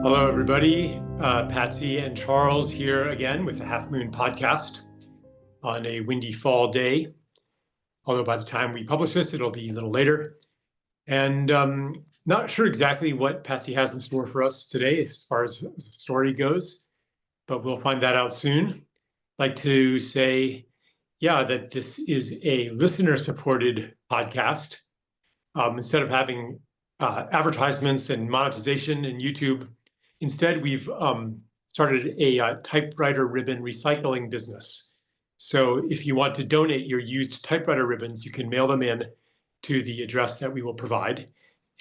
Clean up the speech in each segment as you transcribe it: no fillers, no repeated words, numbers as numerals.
Hello, everybody. Patsy and Charles here again with the Halfmoon podcast on a windy fall day. Although by the time we publish this, it'll be a little later. And not sure exactly what Patsy has in store for us today as far as the story goes, but we'll find that out soon. I'd like to say, that this is a listener-supported podcast. Instead of having advertisements and monetization in YouTube, instead, we've started a typewriter ribbon recycling business. So if you want to donate your used typewriter ribbons, you can mail them in to the address that we will provide.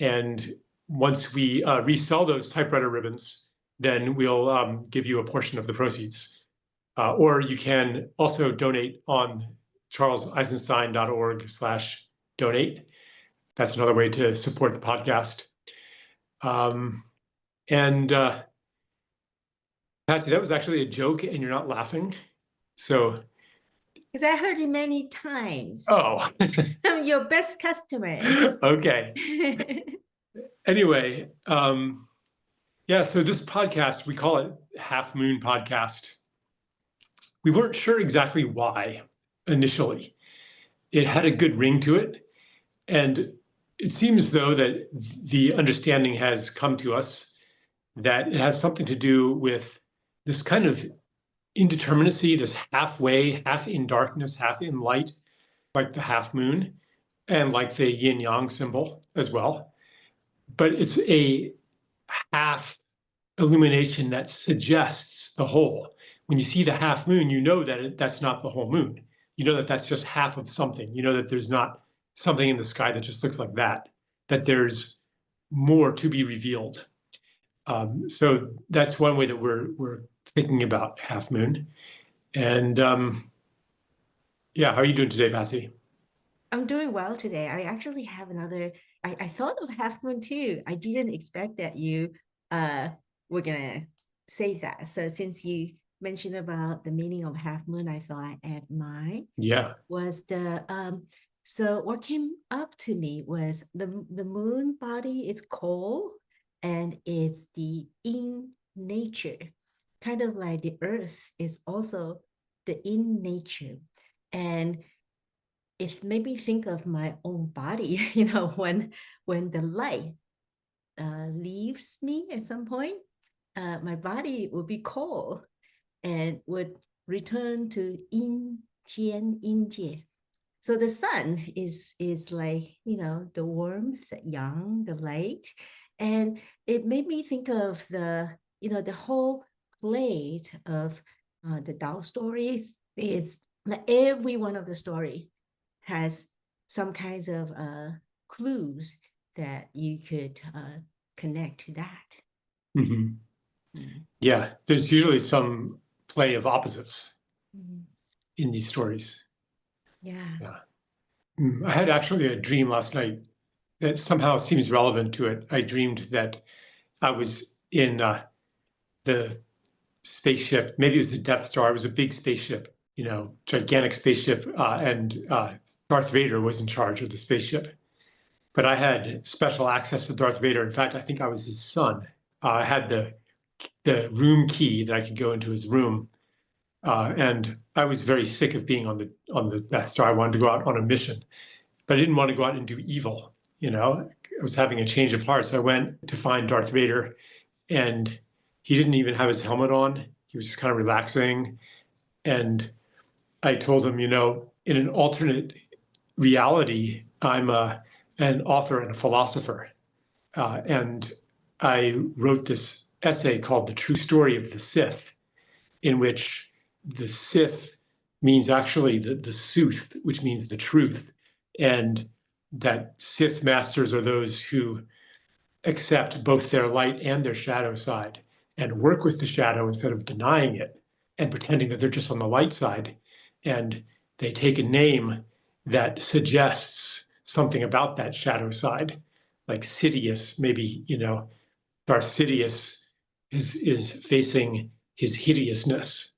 And once we resell those typewriter ribbons, then we'll give you a portion of the proceeds. Or you can also donate on charleseisenstein.org/donate. That's another way to support the podcast. Patsy, that was actually a joke and you're not laughing. So. Because I heard it many times. Oh. I'm your best customer. Okay. Anyway, so this podcast, we call it Halfmoon Podcast. We weren't sure exactly why initially. It had a good ring to it. And it seems, though, that the understanding has come to us that it has something to do with this kind of indeterminacy, this halfway, half in darkness, half in light, like the half moon, and like the yin yang symbol as well. But it's a half illumination that suggests the whole. When you see the half moon, you know that that's not the whole moon. You know that that's just half of something. You know that there's not something in the sky that just looks like that there's more to be revealed. So that's one way that we're thinking about half moon. And how are you doing today, Patsy? I'm doing well today. I actually have another, I thought of half moon too. I didn't expect that you were gonna say that. So since you mentioned about the meaning of half moon, I thought I'd add mine. Yeah. Was the so what came up to me was the moon body is cold and it's the in nature, kind of like the earth is also the in nature. And it made me think of my own body, when the light leaves me at some point, my body would be cold and would return to yin jian yin jie. So the sun is like, the warmth, the yang, the light. And it made me think of the whole plate of the Tao stories. Is like every one of the story has some kinds of clues that you could connect to that. Mm-hmm. Mm-hmm. Yeah, there's usually some play of opposites in these stories. Yeah. I had actually a dream last night that somehow seems relevant to it. I dreamed that I was in the spaceship. Maybe it was the Death Star. It was a big spaceship, gigantic spaceship, and Darth Vader was in charge of the spaceship. But I had special access to Darth Vader. In fact, I think I was his son. I had the room key that I could go into his room. And I was very sick of being on the Death Star. I wanted to go out on a mission, but I didn't want to go out and do evil. I was having a change of heart. So I went to find Darth Vader, and he didn't even have his helmet on. He was just kind of relaxing. And I told him, in an alternate reality, I'm an author and a philosopher. And I wrote this essay called The True Story of the Sith, in which the Sith means actually the sooth, which means the truth, and that Sith masters are those who accept both their light and their shadow side and work with the shadow instead of denying it and pretending that they're just on the light side. And they take a name that suggests something about that shadow side, like Sidious. Maybe, Darth Sidious is facing his hideousness.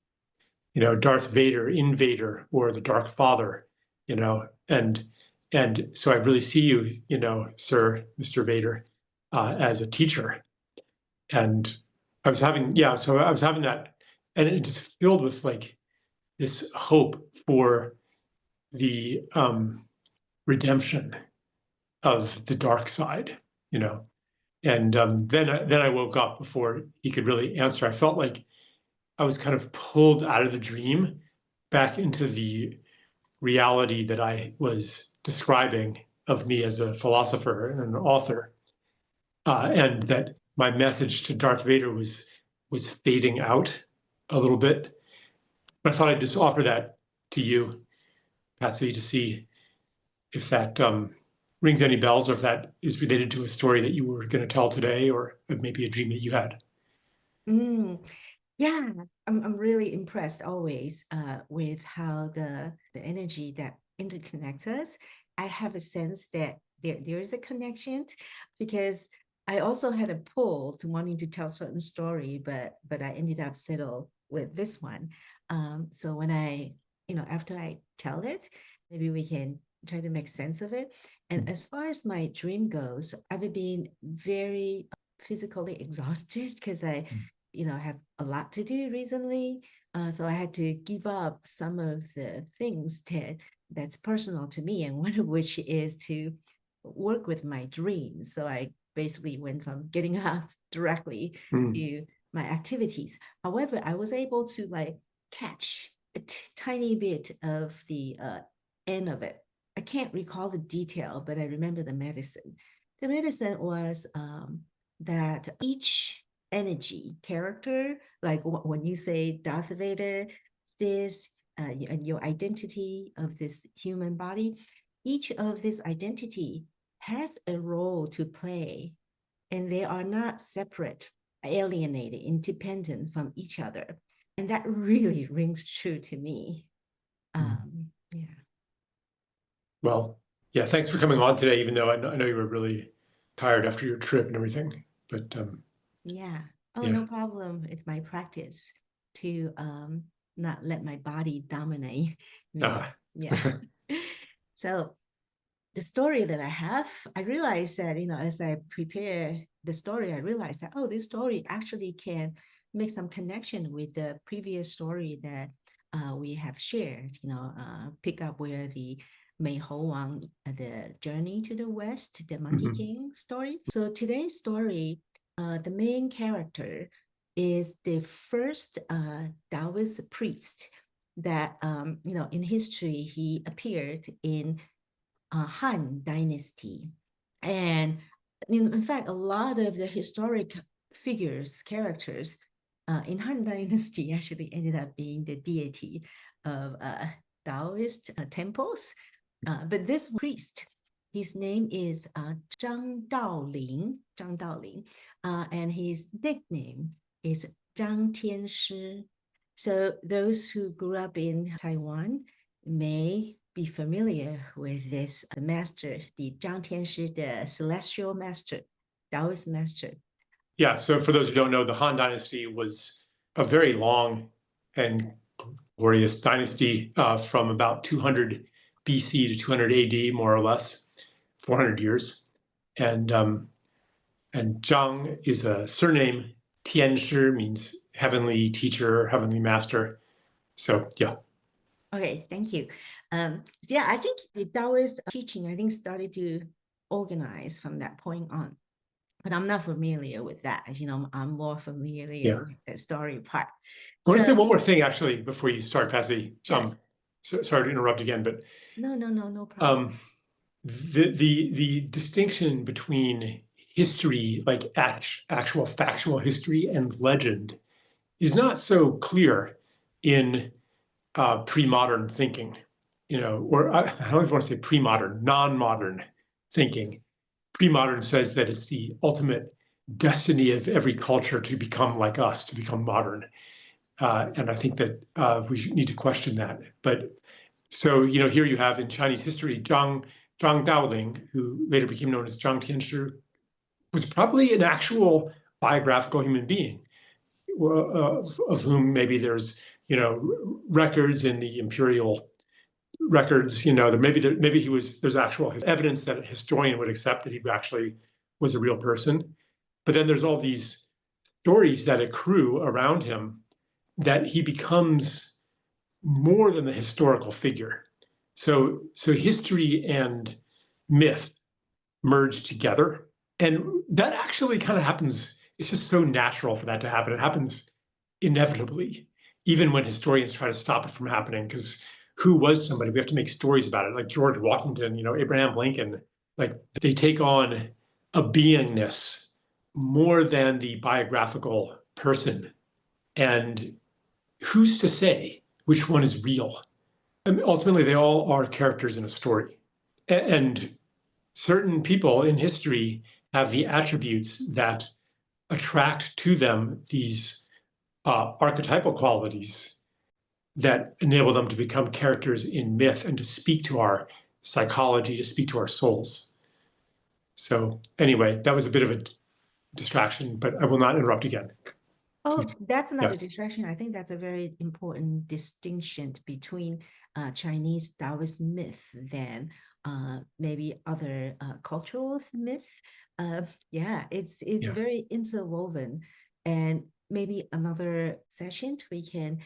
Darth Vader, Invader, or the Dark Father, and so I really see you, Sir, Mr. Vader, as a teacher. And was having that, and it just filled with like this hope for the redemption of the dark side, you know. And then I woke up before he could really answer. I felt like I was kind of pulled out of the dream back into the reality that I was describing of me as a philosopher and an author, and that my message to Darth Vader was fading out a little bit. But I thought I'd just offer that to you, Patsy, to see if that rings any bells, or if that is related to a story that you were going to tell today, or maybe a dream that you had. Yeah, I'm really impressed always with how the energy that interconnects us. I have a sense that there is a connection, because I also had a pull to wanting to tell certain story, but I ended up settle with this one. So when after I tell it, maybe we can try to make sense of it. And as far as my dream goes, I've been very physically exhausted because I have a lot to do recently. So I had to give up some of the things that's personal to me, and one of which is to work with my dreams. So I basically went from getting up directly to my activities. However, I was able to like catch a tiny bit of the end of it. I can't recall the detail, but I remember the medicine. The medicine was that each energy character, like when you say Darth Vader, this and your identity of this human body, each of this identity has a role to play, and they are not separate, alienated, independent from each other. And that really rings true to me. Yeah. Well, yeah, thanks for coming on today, even though I know you were really tired after your trip and everything. But yeah. Oh, no problem. It's my practice to not let my body dominate me. Yeah. So the story that I have, I realized that, as I prepare the story, I realized that, this story actually can make some connection with the previous story that we have shared, pick up where the Mei Hou Wang, the journey to the West, the Monkey King story. So today's story, the main character is the first Taoist priest that, in history, he appeared in Han Dynasty. And in fact, a lot of the historic figures, characters in Han Dynasty actually ended up being the deity of Taoist temples. But this priest, his name is Zhang Daoling, and his nickname is Zhang Tianshi. So those who grew up in Taiwan may be familiar with this master, the Zhang Tianshi, the celestial master, Taoist master. Yeah, so for those who don't know, the Han Dynasty was a very long and glorious dynasty from about 200 BC to 200 AD, more or less, 400 years. And Zhang is a surname. Tianshi means heavenly teacher, heavenly master. So, yeah. Okay, thank you. Yeah, I think the Taoist teaching, started to organize from that point on. But I'm not familiar with that. I'm more familiar with the story part. I want to say one more thing, actually, before you start, Patsy. Sure. Sorry to interrupt again, but no problem. The distinction between history, like actual factual history, and legend, is not so clear in pre-modern thinking, or I don't even want to say pre-modern, non-modern thinking. Pre-modern says that it's the ultimate destiny of every culture to become like us, to become modern. And I think that we need to question that. But so, here you have in Chinese history, Zhang Daoling, who later became known as Zhang Tianshi, was probably an actual biographical human being, of whom maybe there's, records in the imperial records, maybe there's actual evidence that a historian would accept that he actually was a real person. But then there's all these stories that accrue around him that he becomes more than the historical figure. So history and myth merge together. And that actually kind of happens. It's just so natural for that to happen. It happens inevitably, even when historians try to stop it from happening, because who was somebody? We have to make stories about it, like George Washington, Abraham Lincoln. Like, they take on a beingness more than the biographical person. And who's to say which one is real? I mean, ultimately, they all are characters in a story. And certain people in history have the attributes that attract to them these archetypal qualities that enable them to become characters in myth and to speak to our psychology, to speak to our souls. So anyway, that was a bit of a distraction, but I will not interrupt again. Oh, Please. that's not Yeah. a distraction. I think that's a very important distinction between Chinese Taoist myth than maybe other cultural myths. Yeah, it's Yeah. very interwoven. And maybe another session we can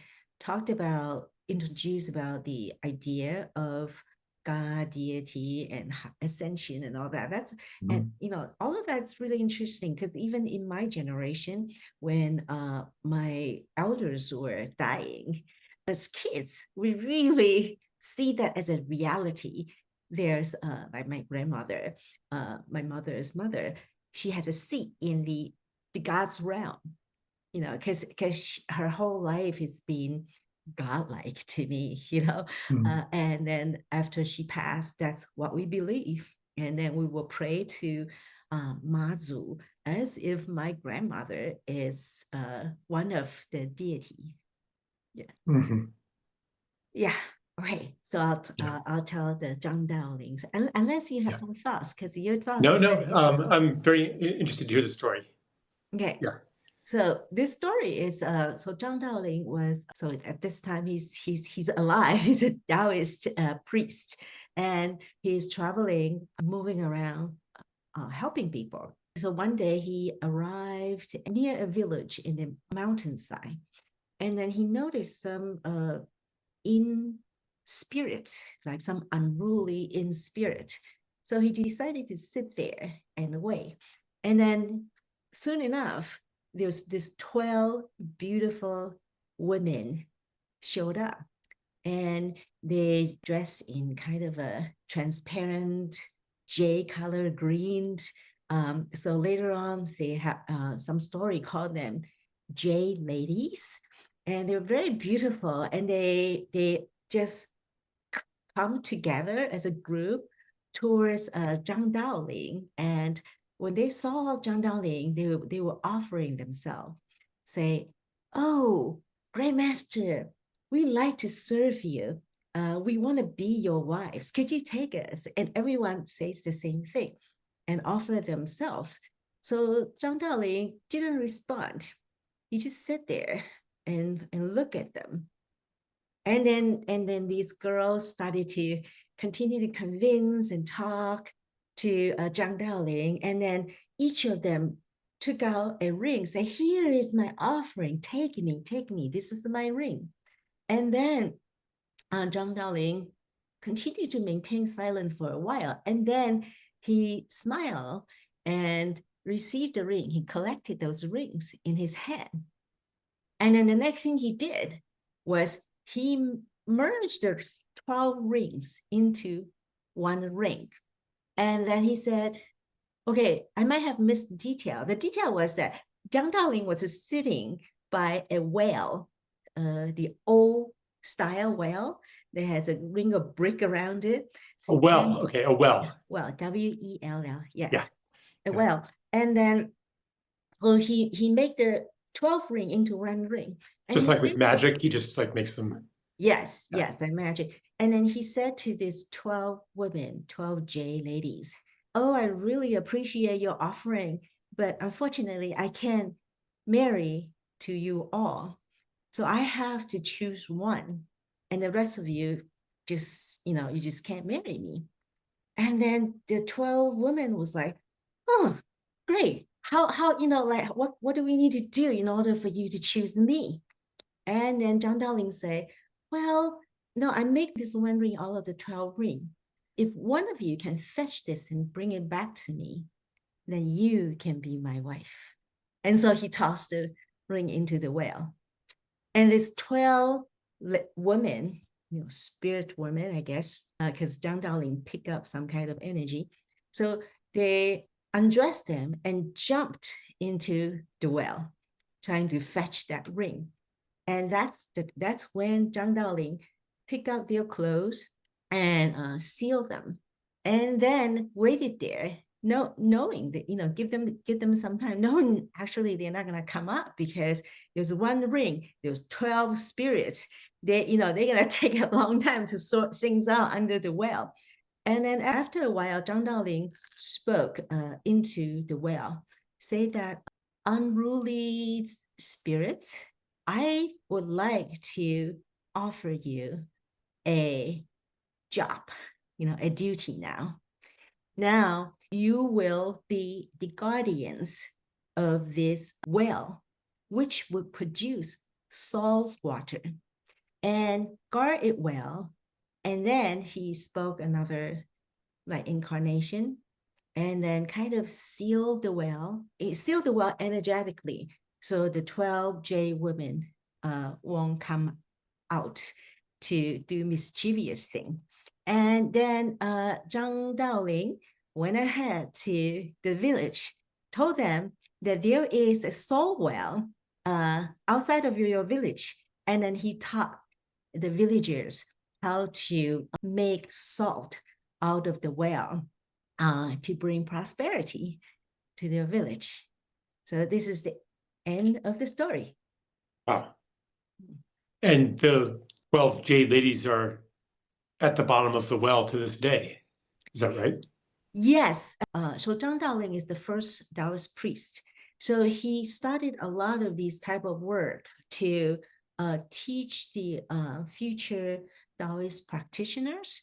introduce about the idea of God, deity, and ascension and all that. And all of that's really interesting because even in my generation, when my elders were dying, as kids, we really see that as a reality. There's like my grandmother, my mother's mother, she has a seat in the God's realm, because her whole life has been godlike to me, and then after she passed, that's what we believe. And then we will pray to Mazu as if my grandmother is one of the deity. Yeah. Mm-hmm. Yeah. Okay. So I'll tell the Zhang Daolings, unless you have some thoughts, because your thoughts. No. I'm very interested to hear the story. Okay. Yeah. So this story is so Zhang Daoling was, so at this time he's alive. He's a Taoist priest, and he's traveling, moving around, helping people. So one day he arrived near a village in the mountainside, and then he noticed some in spirit, like some unruly in spirit. So he decided to sit there and wait. And then soon enough, there's this 12 beautiful women showed up, and they dress in kind of a transparent jade color green. So later on, they have some story called them jade ladies, and they're very beautiful, and they just come together as a group towards Zhang Daoling. And when they saw Zhang Daoling, they were offering themselves, say, "Oh, Great Master, we like to serve you. We want to be your wives. Could you take us?" And everyone says the same thing and offer themselves. So Zhang Daoling didn't respond. He just sat there and look at them. And then these girls started to continue to convince and talk to Zhang Daoling. And then each of them took out a ring, say, "Here is my offering. Take me. This is my ring." And then Zhang Daoling continued to maintain silence for a while. And then he smiled and received the ring. He collected those rings in his hand. And then the next thing he did was he merged the 12 rings into one ring. And then he said, okay, I might have missed the detail. The detail was that Zhang Daoling was sitting by a well, the old style well that has a ring of brick around it. A well, okay, a well. Well, W-E-L-L, yes. Yeah. A well. And then well, he made the 12 ring into one ring. And just like with magic, he just like makes them. Yes, the magic. And then he said to these 12 women, 12 jade ladies, "Oh, I really appreciate your offering, but unfortunately, I can't marry to you all. So I have to choose one. And the rest of you just, you just can't marry me." And then the 12 women was like, "Oh, great. how, like, what do we need to do in order for you to choose me? And then Zhang Daoling say, well, no, I make this one ring out of the 12 ring. If one of you can fetch this and bring it back to me, then you can be my wife. And so he tossed the ring into the well. And these 12 women, spirit women, I guess, because Zhang Daoling picked up some kind of energy. So they undressed them and jumped into the well, trying to fetch that ring. And that's when Zhang Daoling picked up their clothes and sealed them, and then waited there, knowing that, give them some time, knowing actually they're not gonna come up because there's one ring, there's 12 spirits. They're gonna take a long time to sort things out under the well. And then after a while, Zhang Daoling spoke into the well, say that unruly spirits, I would like to offer you a job, a duty now. Now you will be the guardians of this well, which would produce salt water, and guard it well. And then he spoke another like incarnation, and then kind of sealed the well energetically, so the 12 jade women won't come out to do mischievous thing. And then Zhang Daoling went ahead to the village, told them that there is a salt well outside of your village. And then he taught the villagers how to make salt out of the well to bring prosperity to their village. So this is the end of the story. Wow. And the 12 jade ladies are at the bottom of the well to this day. Is that right? Yes. So Zhang Daoling is the first Taoist priest. So he started a lot of these type of work to teach the future Taoist practitioners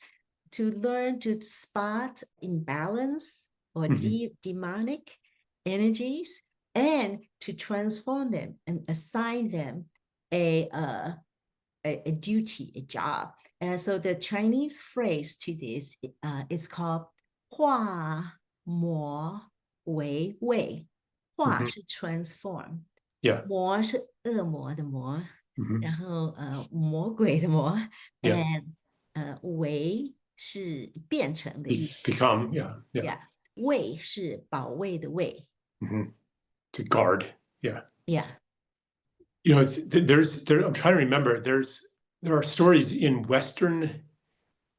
to learn to spot imbalance or demonic energies, and to transform them and assign them a duty, a job. And so the Chinese phrase to this is called 化魔为卫. 化是 transform, 魔是恶魔的魔，然后魔鬼的魔， and 为是变成的意思。 Become, 卫是保卫的卫。 To guard, Yeah. I'm trying to remember, there are stories in Western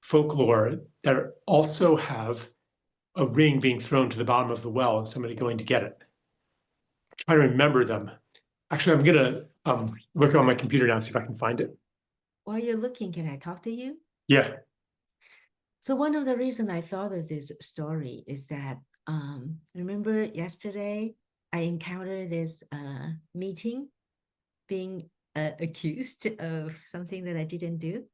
folklore that also have a ring being thrown to the bottom of the well and somebody going to get it. I'm trying to remember them. Actually, I'm gonna look on my computer now and see if I can find it. While you're looking, can I talk to you? Yeah. So one of the reasons I thought of this story is that, remember yesterday I encountered this meeting being accused of something that I didn't do?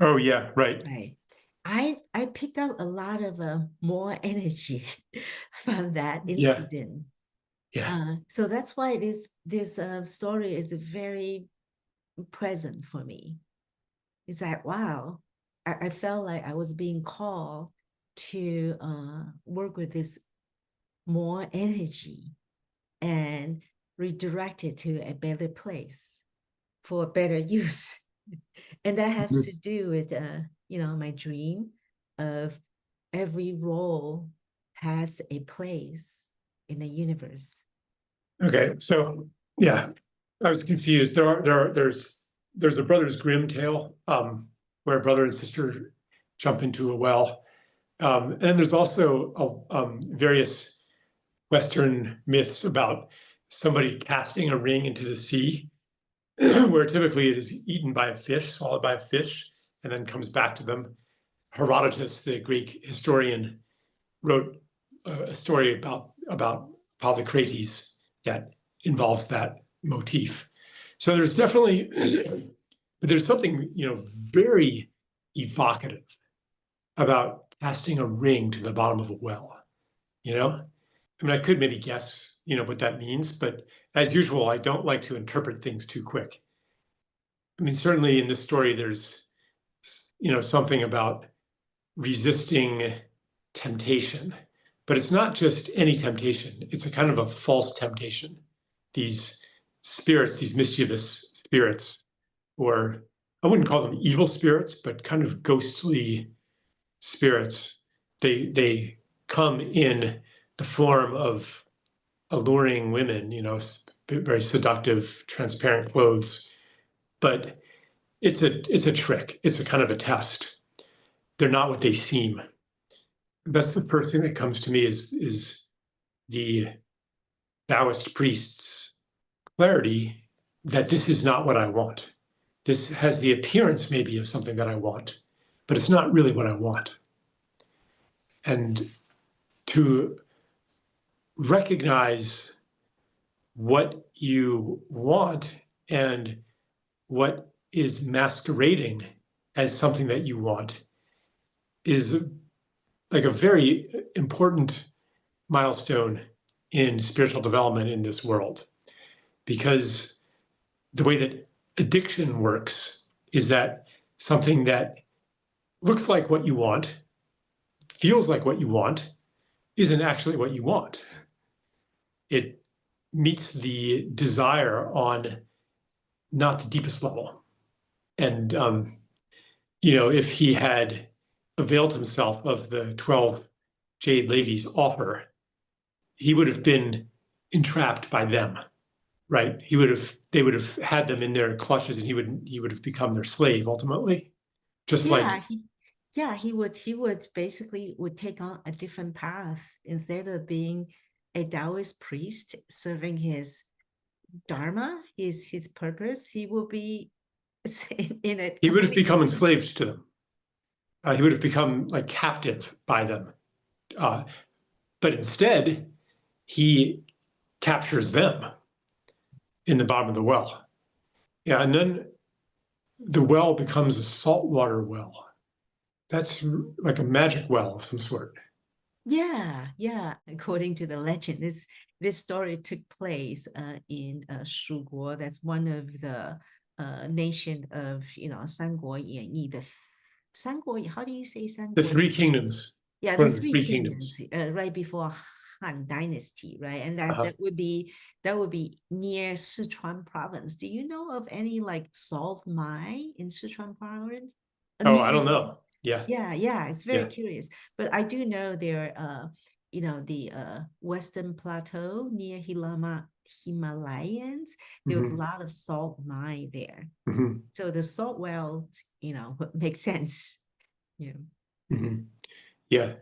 Oh yeah, right. Right. I picked up a lot of more energy from that incident. Yeah. So that's why this story is very present for me. It's like, wow, I felt like I was being called to work with this more energy and redirect it to a better place for better use. And that has to do with my dream of every role has a place in the universe. Okay, so yeah, I was confused. There's a Brothers Grimm tale where a brother and sister jump into a well, and there's also various Western myths about somebody casting a ring into the sea, where typically it is eaten by a fish, swallowed by a fish, and then comes back to them. Herodotus, the Greek historian, wrote a story about Polycrates that involves that motif. So there's definitely, but there's something very evocative about casting a ring to the bottom of a well. I mean, I could maybe guess, what that means, but as usual, I don't like to interpret things too quick. I mean, certainly in this story, there's, something about resisting temptation, but it's not just any temptation. It's a kind of a false temptation. These spirits, these mischievous spirits, or I wouldn't call them evil spirits, but kind of ghostly spirits. They come in the form of alluring women, very seductive, transparent clothes. But it's a trick. It's a kind of a test. They're not what they seem. That's the first thing that comes to me is the Taoist priest's clarity that this is not what I want. This has the appearance maybe of something that I want, but it's not really what I want. And to recognize what you want and what is masquerading as something that you want is like a very important milestone in spiritual development in this world. Because the way that addiction works is that something that looks like what you want, feels like what you want, isn't actually what you want. It meets the desire on not the deepest level. And, if he had availed himself of the 12 jade ladies' offer, he would have been entrapped by them, right? They would have had them in their clutches, and he would have become their slave ultimately. Just like he would basically would take on a different path. Instead of being a Taoist priest serving his dharma, his purpose, he will be in a he would have become enslaved to them. He would have become like captive by them. But instead, he captures them in the bottom of the well. Yeah, and then the well becomes a saltwater well. That's like a magic well of some sort. Yeah. According to the legend, this story took place in Shuguo. That's one of the nation of 《三国演义》的how do you say 三 The Three Kingdoms. Yeah, One the of the three Three kingdoms, Kingdoms. right before Han Dynasty, right? And that Uh-huh. that would be near Sichuan province. Do you know of any like salt mine in Sichuan province? Oh, I don't know. Yeah. Yeah, it's very curious. But I do know there the Western Plateau near Himalayans, there was a lot of salt mine there. So the salt well, makes sense. Yeah. Yeah.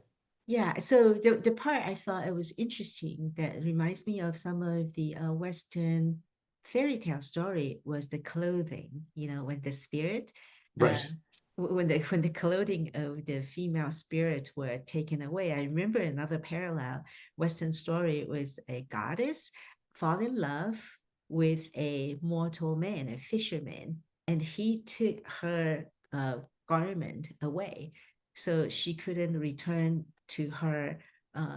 Yeah, so the part I thought it was interesting that reminds me of some of the Western fairy tale story was the clothing, when the spirit, Right. when the clothing of the female spirit were taken away. I remember another parallel Western story was a goddess fall in love with a mortal man, a fisherman, and he took her garment away. So she couldn't return to her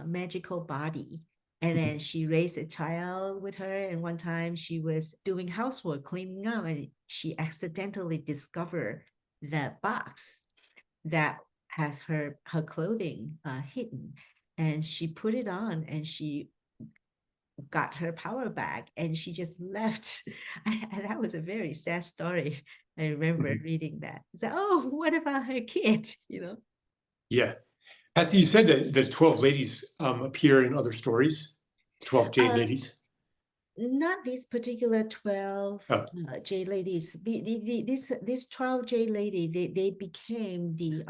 magical body. And then she raised a child with her. And one time she was doing housework, cleaning up, and she accidentally discovered that box that has her clothing hidden. And she put it on and she got her power back and she just left. And that was a very sad story. I remember reading that. So, oh, what about her kid? Yeah. Patsy, you said that the 12 ladies appear in other stories, 12 jade ladies. Not these particular 12 jade ladies. This 12 jade lady, they became the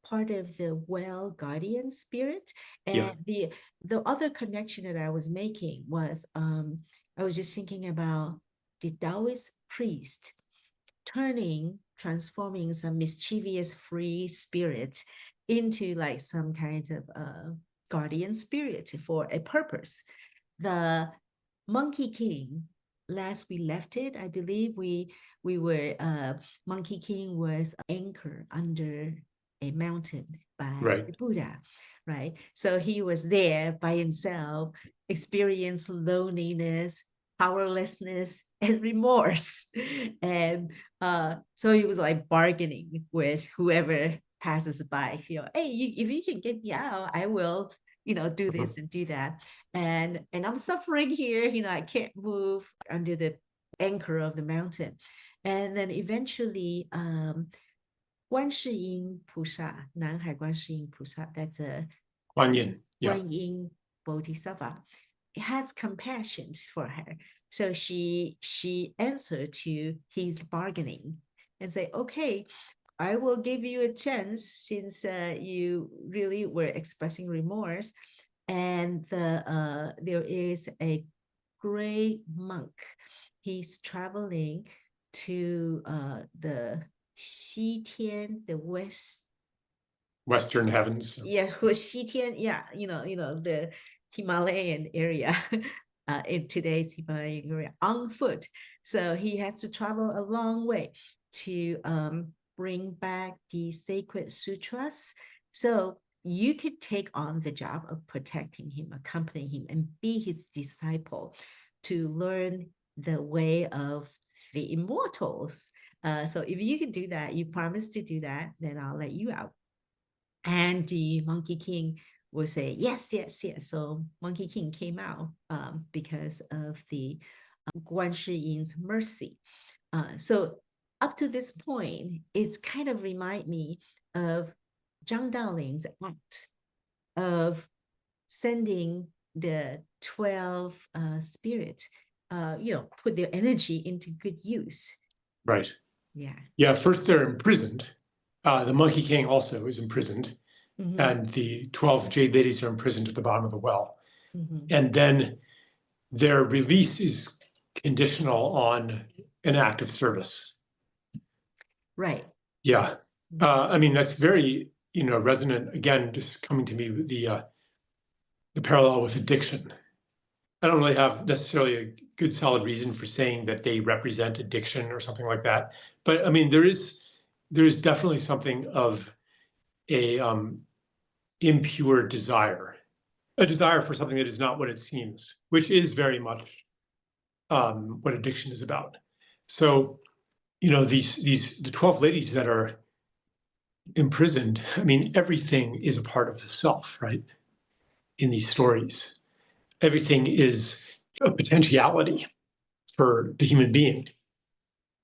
part of the well guardian spirit. And the other connection that I was making was I was just thinking about the Taoist priest transforming some mischievous free spirit into like some kind of guardian spirit for a purpose. The Monkey King, last we left it, I believe we were Monkey King was anchored under a mountain by the Buddha. right? So he was there by himself, experienced loneliness, powerlessness, and remorse. And so he was like bargaining with whoever passes by, hey, if you can get me out, I will, do this and do that. And I'm suffering here, I can't move under the anchor of the mountain. And then eventually, 观世音菩萨, 南海观世音菩萨, that's a Guanyin. Yeah. Guanyin Bodhisattva, has compassion for her. So she answered to his bargaining and say, okay, I will give you a chance since you really were expressing remorse. And there is a gray monk. He's traveling to the Xitian, the Western heavens. Yeah, Xitian, yeah, the Himalayan area, in today's Himalayan area, on foot. So he has to travel a long way to bring back the sacred sutras. So you could take on the job of protecting him, accompanying him, and be his disciple to learn the way of the immortals. So if you could do that, you promise to do that, then I'll let you out. And the Monkey King will say, yes, yes, yes. So Monkey King came out because of the Guan Shiyin's mercy. So up to this point, it's kind of remind me of Zhang Daoling's act of sending the 12 spirits, put their energy into good use. Right. Yeah. Yeah, first they're imprisoned. The Monkey King also is imprisoned, and the 12 jade ladies are imprisoned at the bottom of the well. And then their release is conditional on an act of service. Right. Yeah. I mean, that's very, resonant, again, just coming to me with the parallel with addiction. I don't really have necessarily a good solid reason for saying that they represent addiction or something like that. But I mean, there is definitely something of a impure desire, a desire for something that is not what it seems, which is very much what addiction is about. So, the 12 ladies that are imprisoned, I mean, everything is a part of the self, right? In these stories, everything is a potentiality for the human being.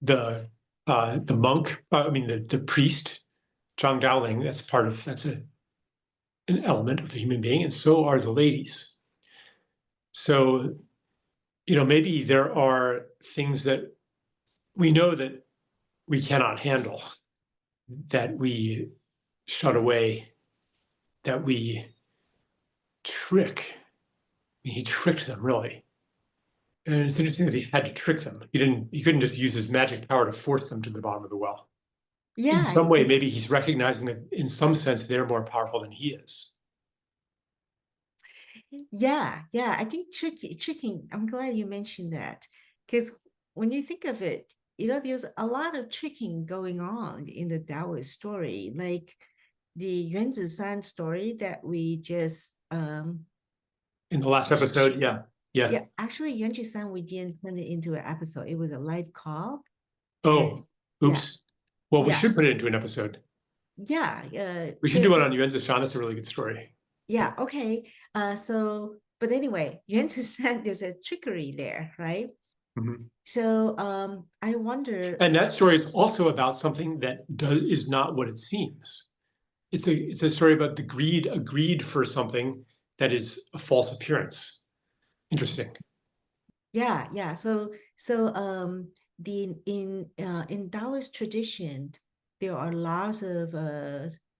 The monk, the priest, Zhang Daoling, that's an element of the human being, and so are the ladies. So, maybe there are things that we know that we cannot handle, that we shut away, that we trick. I mean, he tricked them, really. And it's interesting that he had to trick them. He couldn't just use his magic power to force them to the bottom of the well. Yeah. In some way, maybe he's recognizing that in some sense they're more powerful than he is. Yeah, I think tricking. I'm glad you mentioned that, because when you think of it, there's a lot of tricking going on in the Taoist story, like the Yuan Zishan story that we just in the last episode. Yeah. Actually, Yuan Zishan, we didn't turn it into an episode. It was a live call. Oh, oops. Well, we should put it into an episode. Yeah. We should do one on Yuan Zishan. That's a really good story. Yeah. Okay. But anyway, Yuan Zishan, there's a trickery there, right? So I wonder. And that story is also about something that is not what it seems. It's a story about a greed for something that is a false appearance. Interesting. Yeah. So in Taoist tradition, there are lots of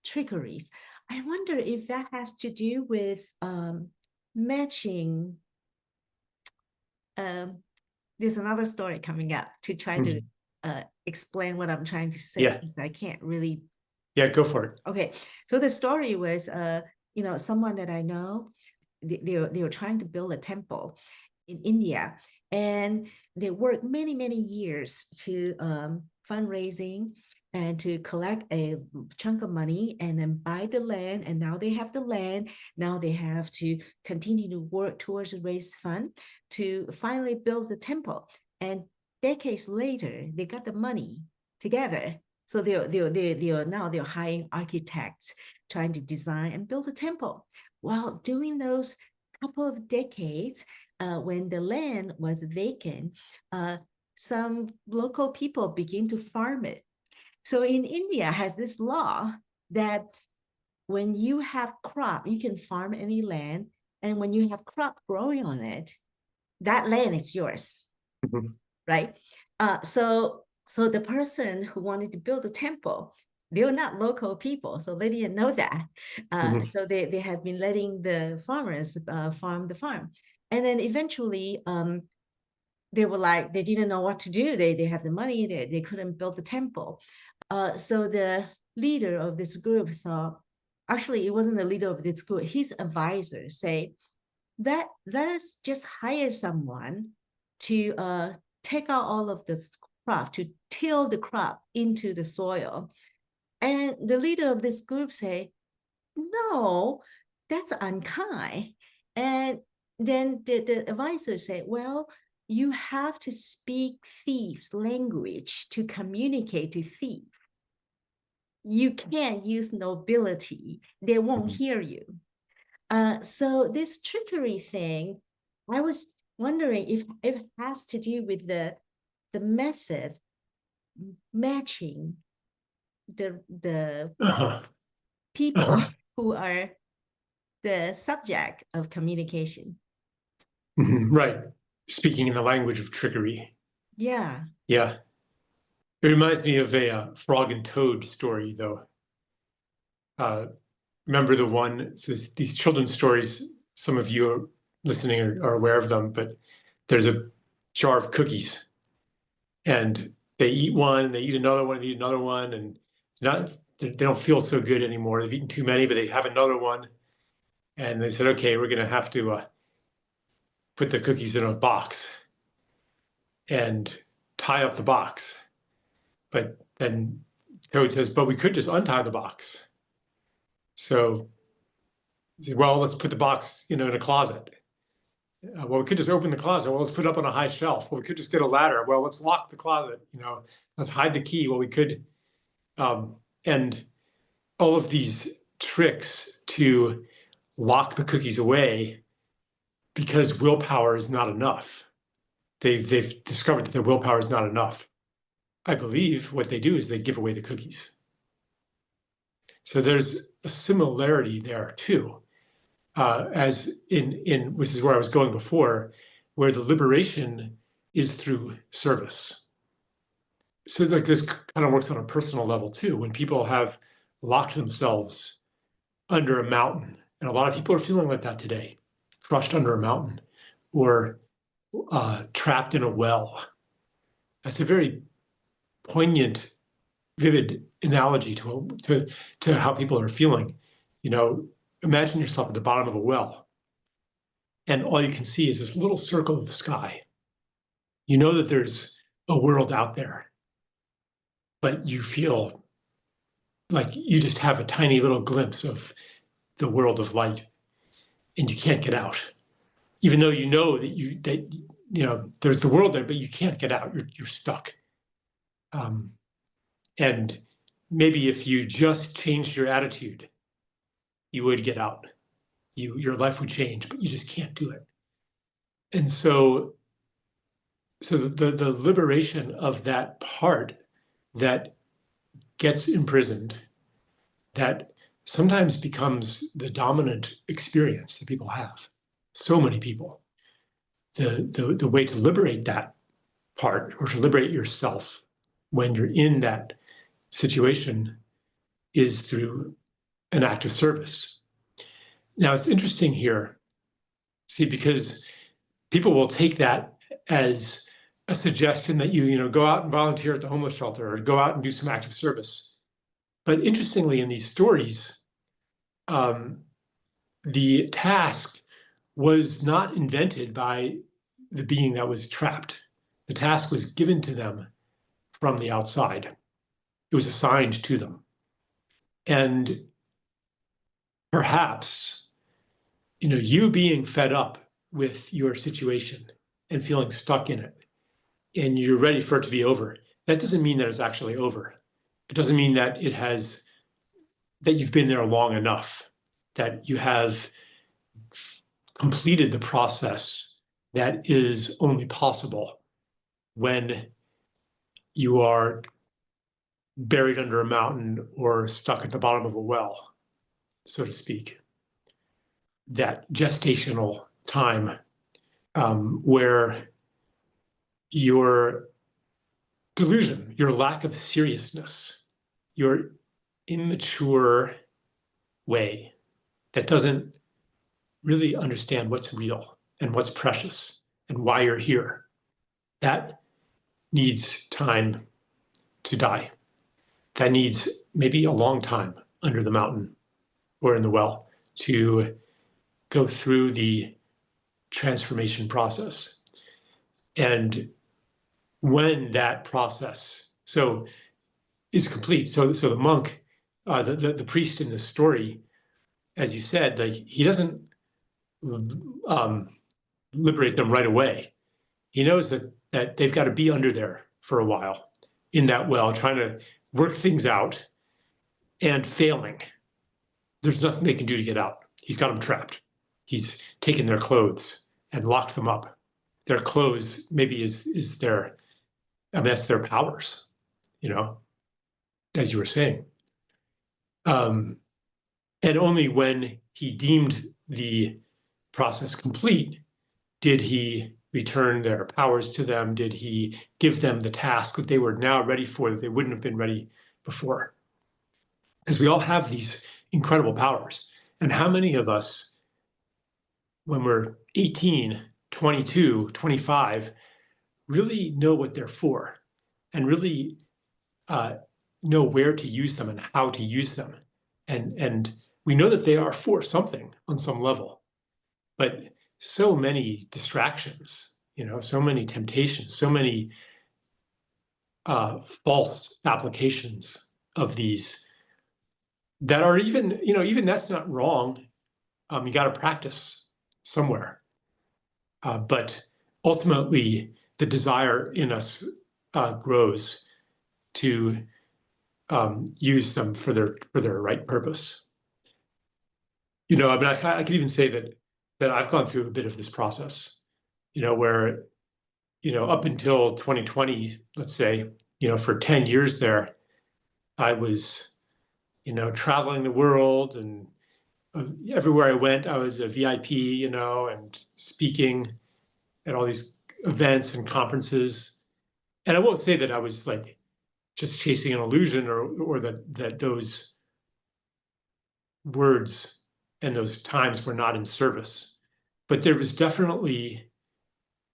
trickeries. I wonder if that has to do with matching. There's another story coming up to try to explain what I'm trying to say. Yeah. Because I can't really. Yeah, go for it. Okay, so the story was, someone that I know, they were trying to build a temple in India, and they worked many years to fundraising, and to collect a chunk of money and then buy the land. And now they have the land. Now they have to continue to work towards a raise fund to finally build the temple. And decades later, they got the money together. So they're hiring architects trying to design and build a temple. While during those couple of decades, when the land was vacant, some local people begin to farm it. So in India has this law that when you have crop, you can farm any land, and when you have crop growing on it, that land is yours, right? So the person who wanted to build a temple, they were not local people, so they didn't know that. So they had been letting the farmers farm the farm, and then eventually they were like, they didn't know what to do. They have the money, they couldn't build the temple. So the leader of this group thought, actually, it wasn't the leader of this group, his advisor say, that let us just hire someone to take out all of this crop, to till the crop into the soil. And the leader of this group say, no, that's unkind. And then the advisor said, well, you have to speak thieves' language to communicate to thieves. You can't use nobility. They won't hear you. So this trickery thing, I was wondering if it has to do with the method matching the people who are the subject of communication. Right. Speaking in the language of trickery. Yeah. Yeah. It reminds me of a frog and toad story, though. Remember the one, these children's stories, some of you listening are aware of them, but there's a jar of cookies and they eat one and they eat another one and they eat another one, and they don't feel so good anymore. They've eaten too many, but they have another one. And they said, okay, we're going to have to put the cookies in a box and tie up the box. But then Toad says, but we could just untie the box. So, well, let's put the box, in a closet. Well, we could just open the closet. Well, let's put it up on a high shelf. Well, we could just get a ladder. Well, let's lock the closet. Let's hide the key. Well, we could, and all of these tricks to lock the cookies away because willpower is not enough. They've discovered that their willpower is not enough. I believe what they do is they give away the cookies. So there's a similarity there too, as in which is where I was going before, where the liberation is through service. So like this kind of works on a personal level too. When people have locked themselves under a mountain, and a lot of people are feeling like that today, crushed under a mountain or trapped in a well. That's a very poignant, vivid analogy to how people are feeling. Imagine yourself at the bottom of a well, and all you can see is this little circle of sky. You know that there's a world out there, but you feel like you just have a tiny little glimpse of the world of light, and you can't get out, even though you know that there's the world there, but you can't get out. You're stuck. And maybe if you just changed your attitude, you would get out. Your life would change, but you just can't do it. And so the liberation of that part that gets imprisoned, that sometimes becomes the dominant experience that people have. So many people. The way to liberate that part, or to liberate yourself when you're in that situation, is through an act of service. Now, it's interesting here, see, because people will take that as a suggestion that you go out and volunteer at the homeless shelter or go out and do some active service. But interestingly, in these stories, the task was not invented by the being that was trapped. The task was given to them from the outside. It was assigned to them. And perhaps, you being fed up with your situation and feeling stuck in it, and you're ready for it to be over, that doesn't mean that it's actually over. It doesn't mean that that you've been there long enough, that you have completed the process that is only possible when you are buried under a mountain or stuck at the bottom of a well, so to speak. That gestational time where your delusion, your lack of seriousness, your immature way that doesn't really understand what's real and what's precious and why you're here, that needs time to die. That needs maybe a long time under the mountain or in the well to go through the transformation process. And when that process is complete, so the monk, the priest in this story, as you said, like, he doesn't liberate them right away. He knows that they've got to be under there for a while in that well, trying to work things out and failing. There's nothing they can do to get out. He's got them trapped. He's taken their clothes and locked them up. Their clothes maybe is their, that's their powers, as you were saying. And only when he deemed the process complete did he return their powers to them, did he give them the task that they were now ready for, that they wouldn't have been ready before. Because we all have these incredible powers. And how many of us, when we're 18, 22, 25, really know what they're for and really know where to use them and how to use them? And we know that they are for something on some level, but so many distractions, so many temptations, so many false applications of these that are even that's not wrong. You got to practice somewhere. But ultimately, the desire in us grows to use them for their right purpose. I could even say that I've gone through a bit of this process, where, up until 2020, let's say, for 10 years there, I was, traveling the world, and everywhere I went, I was a VIP, and speaking at all these events and conferences. And I won't say that I was like just chasing an illusion or that those words and those times were not in service. But there was definitely,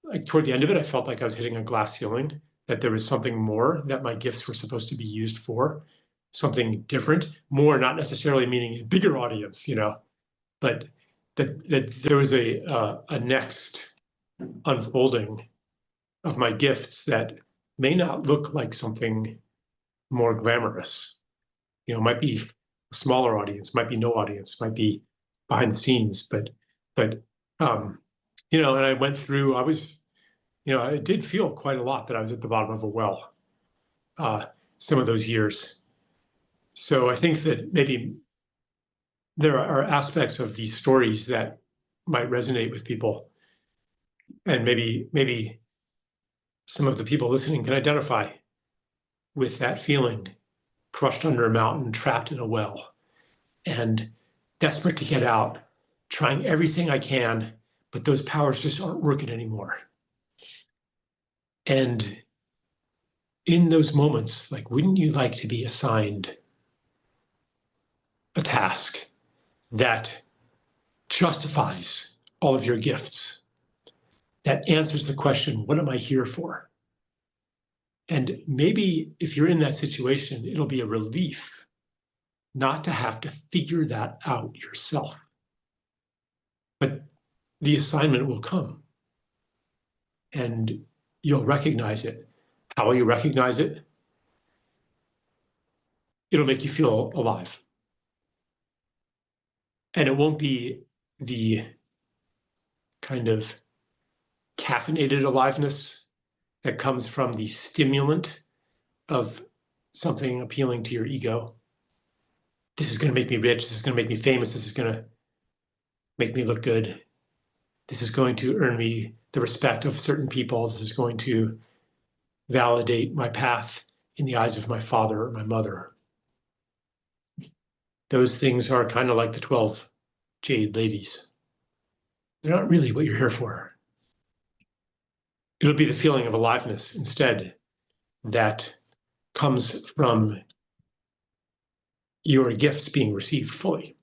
like, toward the end of it, I felt like I was hitting a glass ceiling, that there was something more that my gifts were supposed to be used for, something different, more, not necessarily meaning a bigger audience, but that there was a next unfolding of my gifts that may not look like something more glamorous. Might be a smaller audience, might be no audience, might be behind the scenes, but and I went through, I did feel quite a lot that I was at the bottom of a well some of those years. So I think that maybe there are aspects of these stories that might resonate with people, and maybe some of the people listening can identify with that feeling, crushed under a mountain, trapped in a well, and desperate to get out, trying everything I can, but those powers just aren't working anymore. And in those moments, like, wouldn't you like to be assigned a task that justifies all of your gifts, that answers the question, what am I here for? And maybe if you're in that situation, it'll be a relief not to have to figure that out yourself. But the assignment will come and you'll recognize it. How will you recognize it? it'll make you feel alive. And it won't be the kind of caffeinated aliveness that comes from the stimulant of something appealing to your ego. This is going to make me rich. This is going to make me famous. This is going to make me look good. This is going to earn me the respect of certain people. This is going to validate my path in the eyes of my father or my mother. Those things are kind of like the 12 jade ladies. They're not really what you're here for. It'll be the feeling of aliveness instead that comes from your gifts being received fully,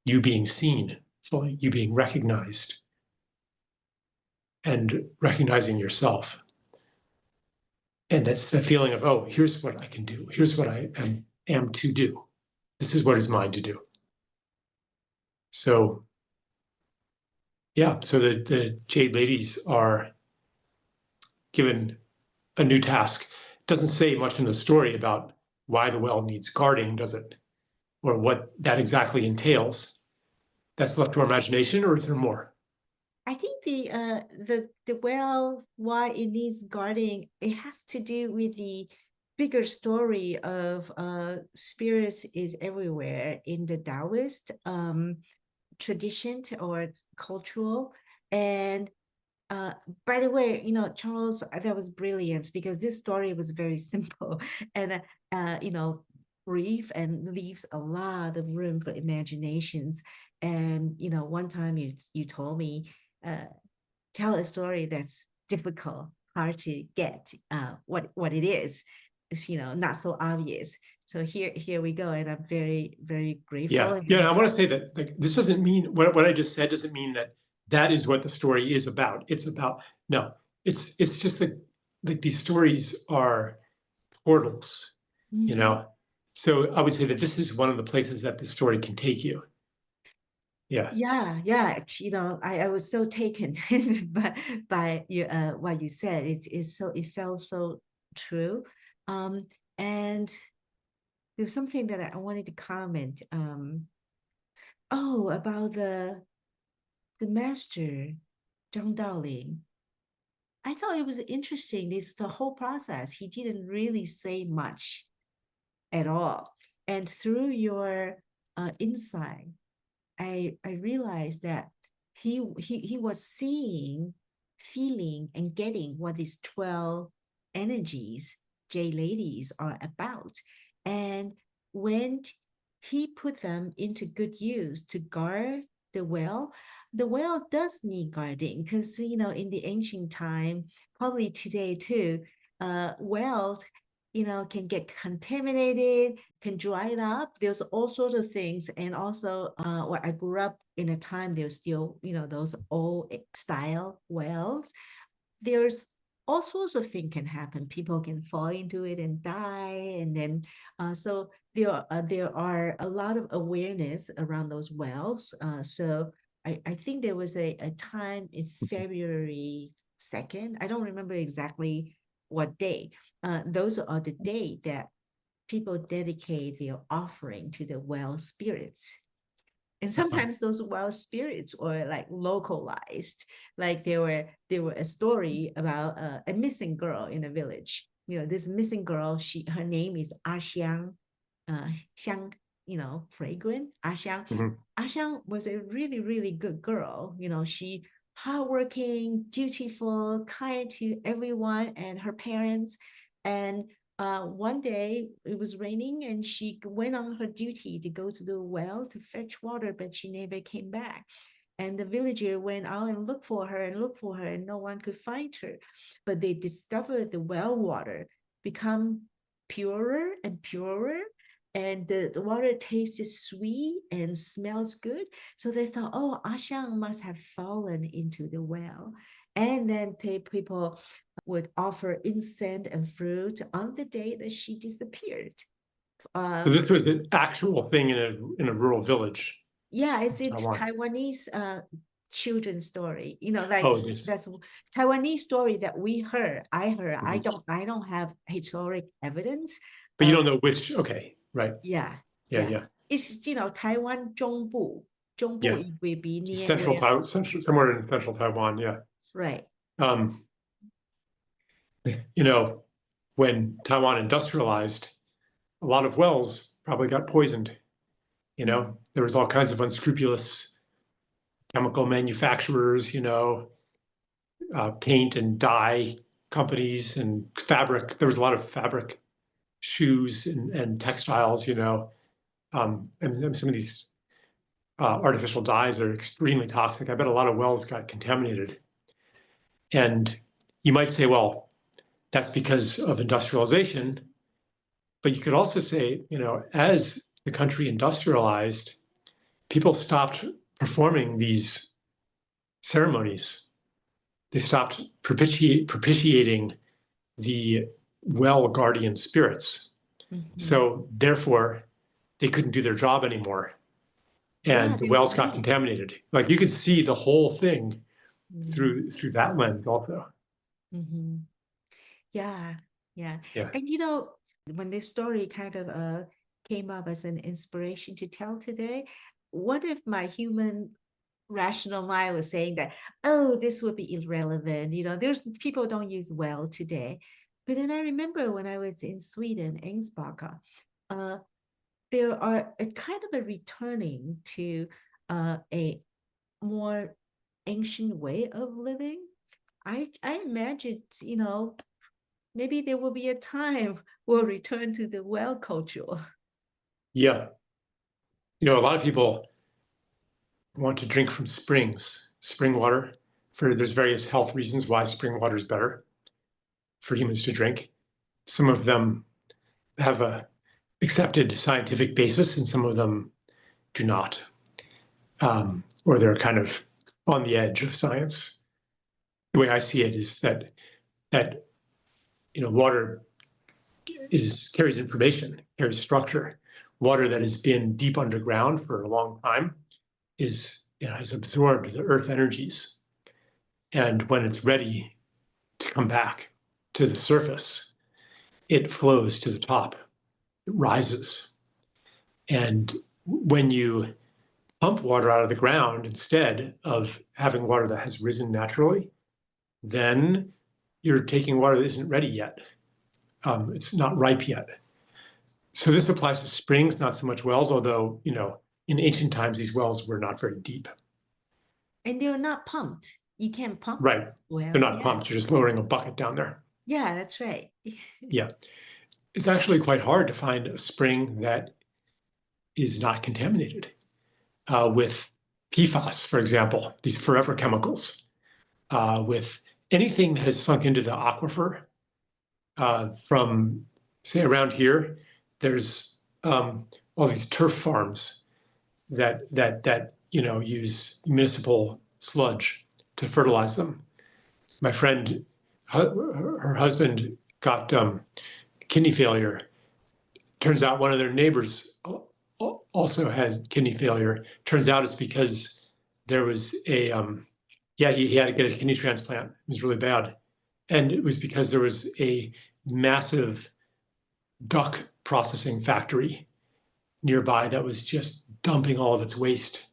you being seen fully, you being recognized, and recognizing yourself. And that's the feeling of, oh, here's what I can do. Here's what I am to do. This is what is mine to do. So, yeah, so the Jade Ladies are given a new task. It doesn't say much in the story about why the well needs guarding, does it? Or what that exactly entails. That's left to our imagination, or is there more? I think the well, why it needs guarding, it has to do with the bigger story of spirits is everywhere in the Taoist tradition or cultural. And by the way, Charles, that was brilliant because this story was very simple and brief and leaves a lot of room for imaginations. And one time you told me, tell a story that's difficult, hard to get what it is. It's not so obvious. So here we go, and I'm very, very grateful. Yeah. I want to say that this doesn't mean what I just said doesn't mean that is what the story is about. It's about no. It's just that these stories are portals, So I would say that this is one of the places that the story can take you. Yeah. Yeah. I was so taken by what you said. It felt so true. And there's something that I wanted to comment. About the master, Zhang Daoling. I thought it was interesting. This the whole process. He didn't really say much at all. And through your insight, I realized that he was seeing, feeling, and getting what these 12 energies, J ladies, are about. And when he put them into good use to guard the well does need guarding because in the ancient time, probably today too, wells can get contaminated, can dry it up. There's all sorts of things. And also, where I grew up in a time, there's still, those old style wells. There's all sorts of things can happen. People can fall into it and die. And then, so there are a lot of awareness around those wells. So I think there was a time in February 2nd. I don't remember exactly what day. Those are the day that people dedicate their offering to the well spirits. And sometimes those well spirits were like localized, like there were a story about a missing girl in a village. This missing girl, her name is Xiang, Xiang, fragrant. Xiang. Xiang was a really, really good girl. She hardworking, dutiful, kind to everyone and her parents. And one day it was raining and she went on her duty to go to the well to fetch water, but she never came back. And the villager went out and looked for her and no one could find her. But they discovered the well water become purer and purer, and the water tasted sweet and smells good. So they thought, oh, Ashang must have fallen into the well. And then people would offer incense and fruit on the day that she disappeared. So this was an actual thing in a rural village. Yeah, it's a Taiwanese children's story. That's Taiwanese story that we heard. I heard. I don't have historic evidence, But you don't know which, okay, right. Yeah. Yeah. It's, Taiwan 中部 Yeah. it will be near Central where, Taiwan, somewhere in central Taiwan, yeah. right. When Taiwan industrialized, a lot of wells probably got poisoned. There was all kinds of unscrupulous chemical manufacturers, paint and dye companies and fabric. There was a lot of fabric, shoes and textiles, and some of these artificial dyes are extremely toxic. I bet a lot of wells got contaminated. And you might say, well, that's because of industrialization. But you could also say, as the country industrialized, people stopped performing these ceremonies. They stopped propitiating the well guardian spirits. So therefore, they couldn't do their job anymore. And the wells got contaminated. Like, you could see the whole thing through that lens also. Yeah. And when this story kind of came up as an inspiration to tell today, what if my human rational mind was saying that, oh, this would be irrelevant, there's people don't use well today. But then I remember when I was in Sweden, Ängsbacka, there are a kind of a returning to a more ancient way of living. I imagine, maybe there will be a time we'll return to the well culture. Yeah. A lot of people want to drink from springs, spring water. There's various health reasons why spring water is better for humans to drink. Some of them have a accepted scientific basis, and some of them do not, or they're kind of on the edge of science. The way I see it is that water carries information, carries structure. Water that has been deep underground for a long time has absorbed the earth energies, and when it's ready to come back to the surface, it flows to the top, it rises. And when you pump water out of the ground instead of having water that has risen naturally, then you're taking water that isn't ready yet. It's not ripe yet. So this applies to springs, not so much wells, although, in ancient times, these wells were not very deep. And they're not pumped. You can't pump. Right. Well, they're not pumped. You're just lowering a bucket down there. Yeah, that's right. Yeah. It's actually quite hard to find a spring that is not contaminated with PFAS, for example, these forever chemicals, with anything that has sunk into the aquifer from, say, around here. There's all these turf farms that use municipal sludge to fertilize them. My friend, her husband got kidney failure. Turns out one of their neighbors also has kidney failure. Turns out it's because there was he had to get a kidney transplant. It was really bad. And it was because there was a massive duck processing factory nearby that was just dumping all of its waste,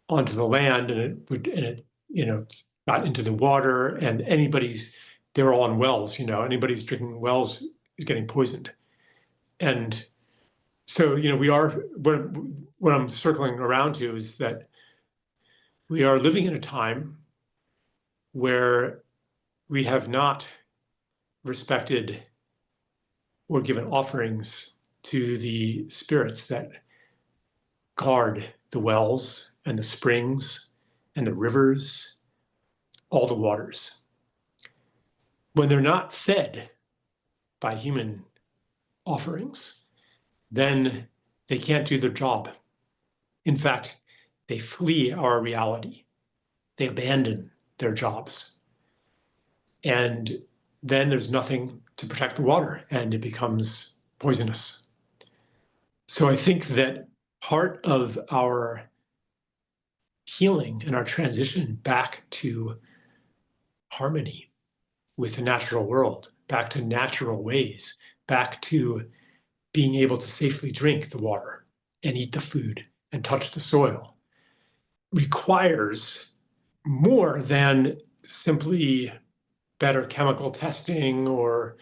onto the land, and it got into the water, and they were all on wells, anybody's drinking wells is getting poisoned. And so, we are, what I'm circling around to is that we are living in a time where we have not respected or given offerings to the spirits that guard the wells and the springs and the rivers, all the waters. When they're not fed by human offerings, then they can't do their job. In fact, they flee our reality. They abandon their jobs. And then there's nothing to protect the water, and it becomes poisonous. So I think that part of our healing and our transition back to harmony with the natural world, back to natural ways, back to being able to safely drink the water and eat the food and touch the soil requires more than simply better chemical testing or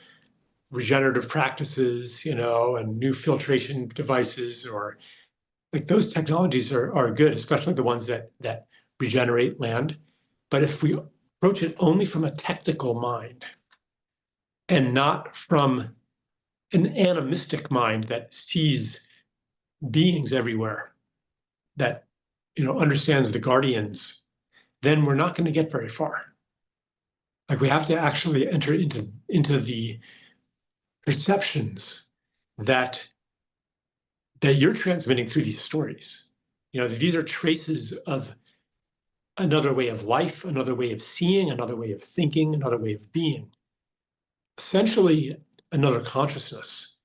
regenerative practices, and new filtration devices, or like those technologies are good, especially the ones that regenerate land. But if we approach it only from a technical mind and not from an animistic mind that sees beings everywhere, that understands the guardians, then we're not going to get very far. Like we have to actually enter into the perceptions that you're transmitting through these stories. These are traces of another way of life, another way of seeing, another way of thinking, another way of being. Essentially, another consciousness.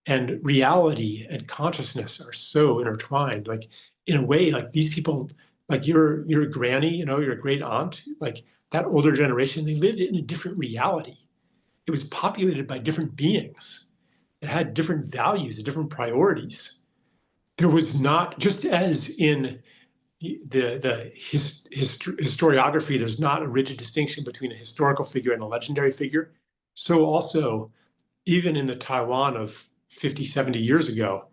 And reality and consciousness are so intertwined. Like in a way, like these people, like your granny, your great aunt, like that older generation, they lived in a different reality. It was populated by different beings. It had different values, different priorities. There was not, just as in the historiography, there's not a rigid distinction between a historical figure and a legendary figure. So also, even in the Taiwan of 50, 70 years ago,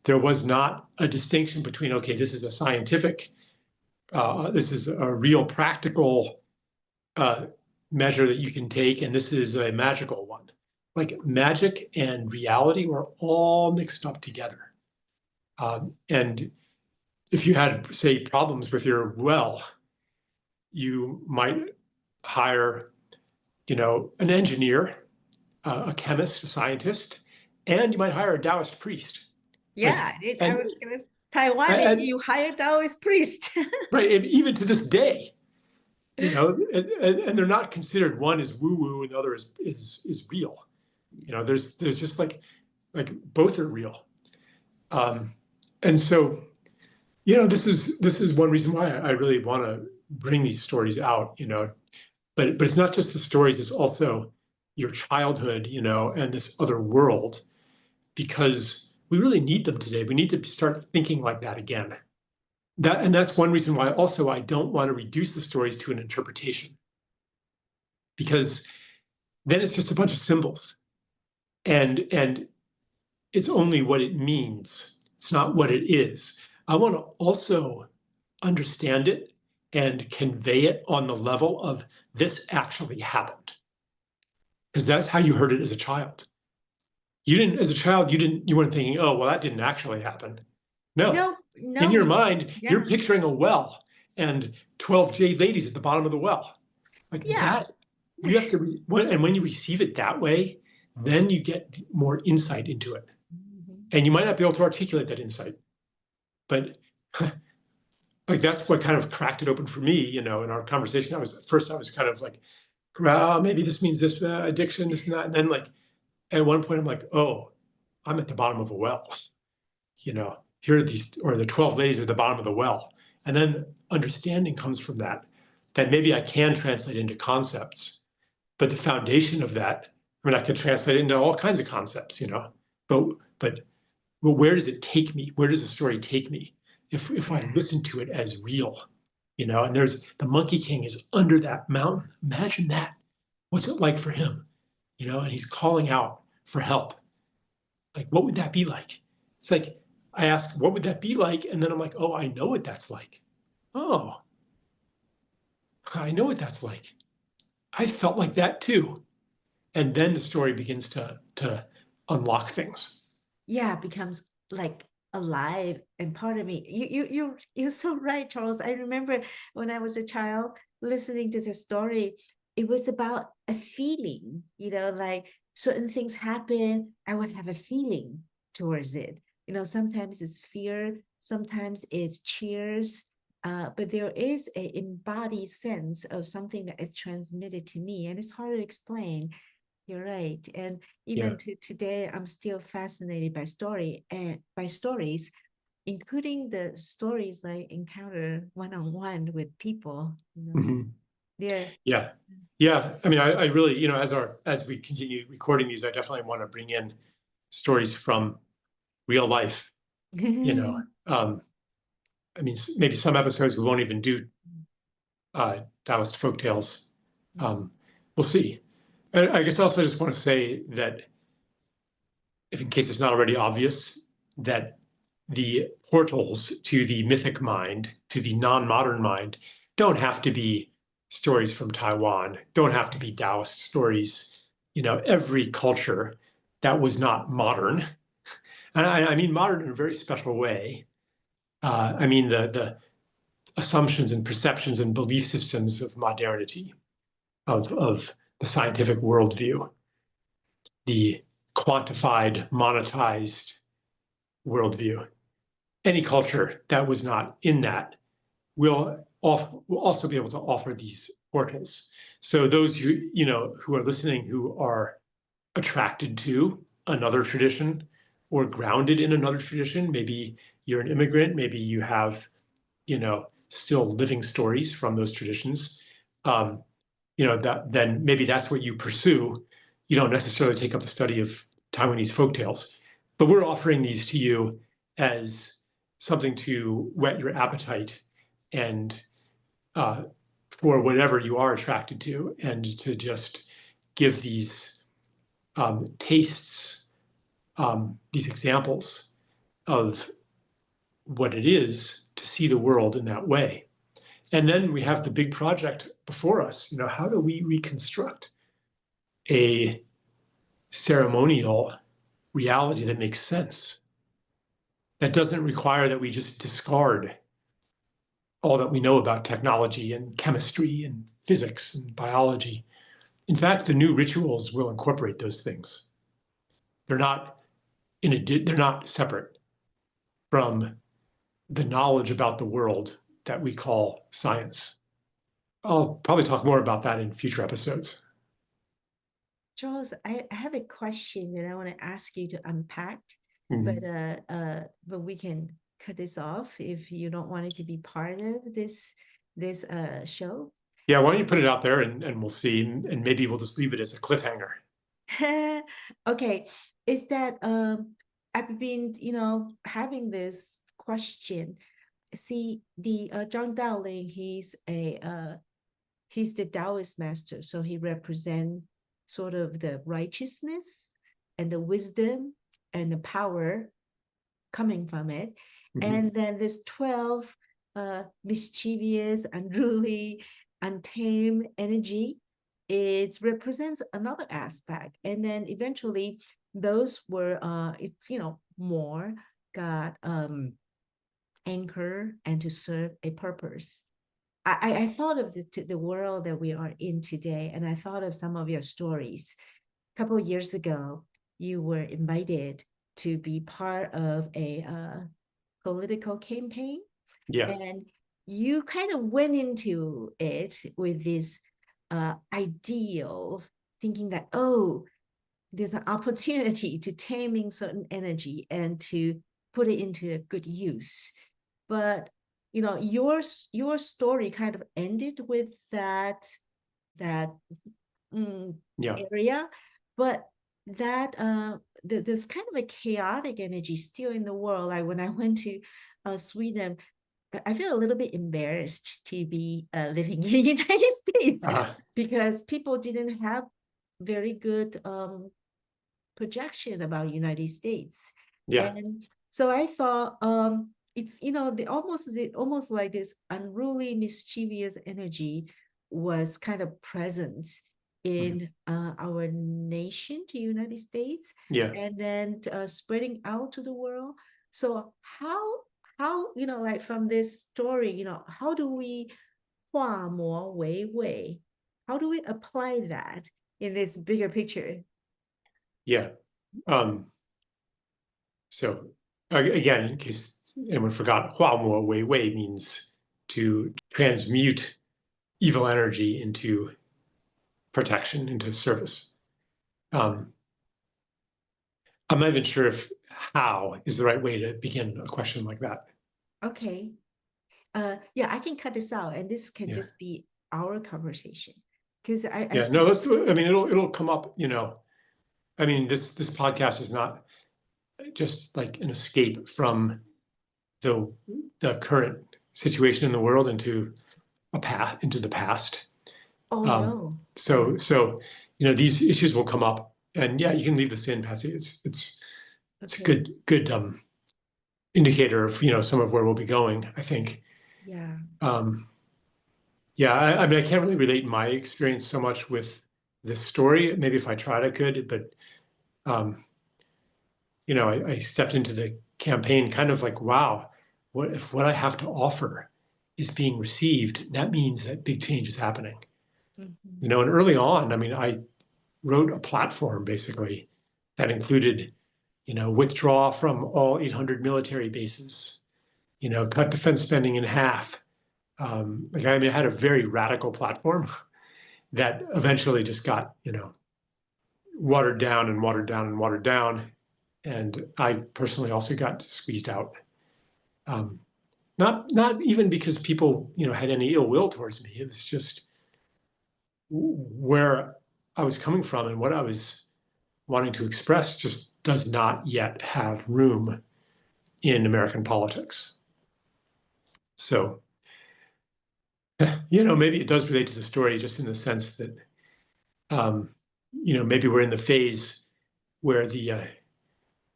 there was not a distinction between, okay, this is a scientific, this is a real practical measure that you can take, and this is a magical one. Like magic and reality were all mixed up together. And if you had, say, problems with your well, you might hire, an engineer, a chemist, a scientist, and you might hire a Taoist priest. Yeah, I was gonna Taiwan, you hire Taoist priest. Right, and even to this day, and they're not considered, one is woo-woo and the other is real. There's just like both are real. And so, this is one reason why I really want to bring these stories out, but it's not just the stories, it's also your childhood, and this other world, because we really need them today. We need to start thinking like that again. And that's one reason why also I don't want to reduce the stories to an interpretation, because then it's just a bunch of symbols, and it's only what it means. It's not what it is. I want to also understand it and convey it on the level of this actually happened, because that's how you heard it as a child. As a child, you weren't thinking, oh, well, that didn't actually happen. No. In your mind, you're picturing a well and 12 jade ladies at the bottom of the well. Like that, we have to, and when you receive it that way, then you get more insight into it. And you might not be able to articulate that insight, but like that's what kind of cracked it open for me, in our conversation. I was kind of like, well, maybe this means this addiction, this and that. And then like, at one point I'm like, oh, I'm at the bottom of a well, here are these, or the 12 ladies at the bottom of the well. And then understanding comes from that maybe I can translate into concepts, but the foundation of that, I could translate into all kinds of concepts, but where does it take me? Where does the story take me? If I listen to it as real, and there's the Monkey King is under that mountain. Imagine that. What's it like for him? And he's calling out for help. Like, what would that be like? It's like, I asked, what would that be like? And then I'm like, oh, I know what that's like. Oh, I know what that's like. I felt like that too. And then the story begins to unlock things. Yeah, it becomes like alive and part of me. You're so right, Charles. I remember when I was a child listening to the story, it was about a feeling, like certain things happen, I would have a feeling towards it. Sometimes it's fear, sometimes it's cheers, but there is an embodied sense of something that is transmitted to me, and it's hard to explain. You're right. And even to today, I'm still fascinated by stories, including the stories I encounter one-on-one with people. Mm-hmm. Yeah. I mean, I really, as we continue recording these, I definitely want to bring in stories from real life. I mean, maybe some episodes we won't even do Taoist folktales. We'll see. And I guess also I just want to say that, if in case it's not already obvious, that the portals to the mythic mind, to the non-modern mind, don't have to be stories from Taiwan, don't have to be Taoist stories. Every culture that was not modern, and I mean modern in a very special way. I mean the assumptions and perceptions and belief systems of modernity, of the scientific worldview, the quantified, monetized worldview. Any culture that was not in that will also be able to offer these portals. So those who are listening, who are attracted to another tradition or grounded in another tradition, maybe you're an immigrant, maybe you have still living stories from those traditions, then maybe that's what you pursue. You don't necessarily take up the study of Taiwanese folktales, but we're offering these to you as something to whet your appetite and for whatever you are attracted to, and to just give these tastes, these examples of what it is to see the world in that way. And then we have the big project before us. How do we reconstruct a ceremonial reality that makes sense, that doesn't require that we just discard all that we know about technology and chemistry and physics and biology? In fact, the new rituals will incorporate those things. They're not separate from the knowledge about the world that we call science. I'll probably talk more about that in future episodes. Charles, I have a question that I want to ask you to unpack, but we can cut this off if you don't want it to be part of this show. Yeah, why don't you put it out there and we'll see, and maybe we'll just leave it as a cliffhanger. Okay, is that I've been having this question. See, the Zhang Daoling, he's the Taoist master, so he represents sort of the righteousness and the wisdom and the power coming from it. And then this 12 mischievous, unruly, untamed energy, it represents another aspect. And then eventually those were more got anchor and to serve a purpose. I thought of the world that we are in today, and I thought of some of your stories. A couple of years ago, you were invited to be part of a political campaign. Yeah. And you kind of went into it with this ideal, thinking that, there's an opportunity to taming certain energy and to put it into a good use. But your story kind of ended with that area, but that there's kind of a chaotic energy still in the world. Like when I went to Sweden, I feel a little bit embarrassed to be living in the United States because people didn't have very good projection about United States. Yeah. And so I thought it's almost like this unruly, mischievous energy was kind of present in our nation, to United States, and then spreading out to the world. So how like from this story, how do we 化魔为伪? How do we apply that in this bigger picture? Yeah. So again, in case anyone forgot, 化魔为伪 means to transmute evil energy into protection, into service. I'm not even sure if how is the right way to begin a question like that. Okay. Yeah, I can cut this out, and this can just be our conversation. Because yeah, no, let's do it. I mean, it'll come up, you know. I mean, this podcast is not just like an escape from the current situation in the world into the past. Oh no. So you know, these issues will come up, and yeah, you can leave this in, Patsy. It's a good indicator of, you know, some of where we'll be going, I think. Yeah. Yeah, I mean, I can't really relate my experience so much with this story. Maybe if I tried, I could, but you know, I stepped into the campaign kind of like, wow, what if what I have to offer is being received? That means that big change is happening. Mm-hmm. You know, and early on, I mean, I wrote a platform basically that included, you know, withdraw from all 800 military bases, you know, cut defense spending in half. Like, I mean, I had a very radical platform that eventually just got, you know, watered down and watered down and watered down. And I personally also got squeezed out. Not even because people, you know, had any ill will towards me. It was just where I was coming from and what I was wanting to express just does not yet have room in American politics. So, you know, maybe it does relate to the story just in the sense that, you know, maybe we're in the phase where the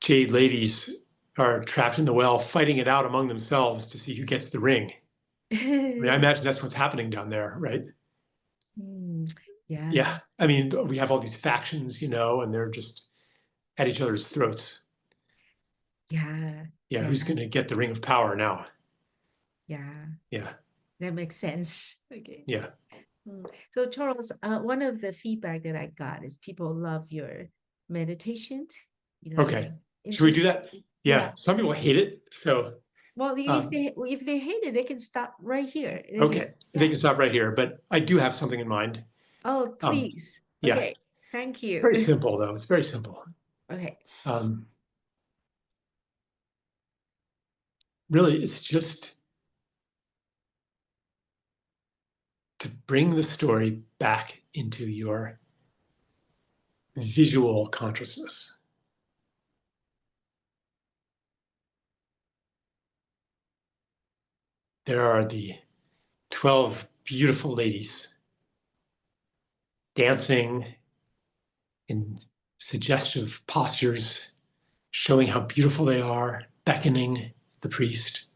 jade ladies are trapped in the well, fighting it out among themselves to see who gets the ring. I mean, I imagine that's what's happening down there, right? Yeah. Yeah. I mean, we have all these factions, you know, and they're just at each other's throats. Yeah. Yeah. Who's going to get the ring of power now? Yeah. Yeah. That makes sense. Okay. Yeah. So Charles, one of the feedback that I got is people love your meditations. You know, Okay. Should we do that? Yeah. Some people hate it. So, well, if they hate it, they can stop right here. Okay. They can stop right here, but I do have something in mind. Oh, please. Yeah. Okay. Thank you. It's very simple, though. It's very simple. Okay. Really, it's just to bring the story back into your visual consciousness. There are the 12 beautiful ladies dancing in suggestive postures, showing how beautiful they are, beckoning the priest,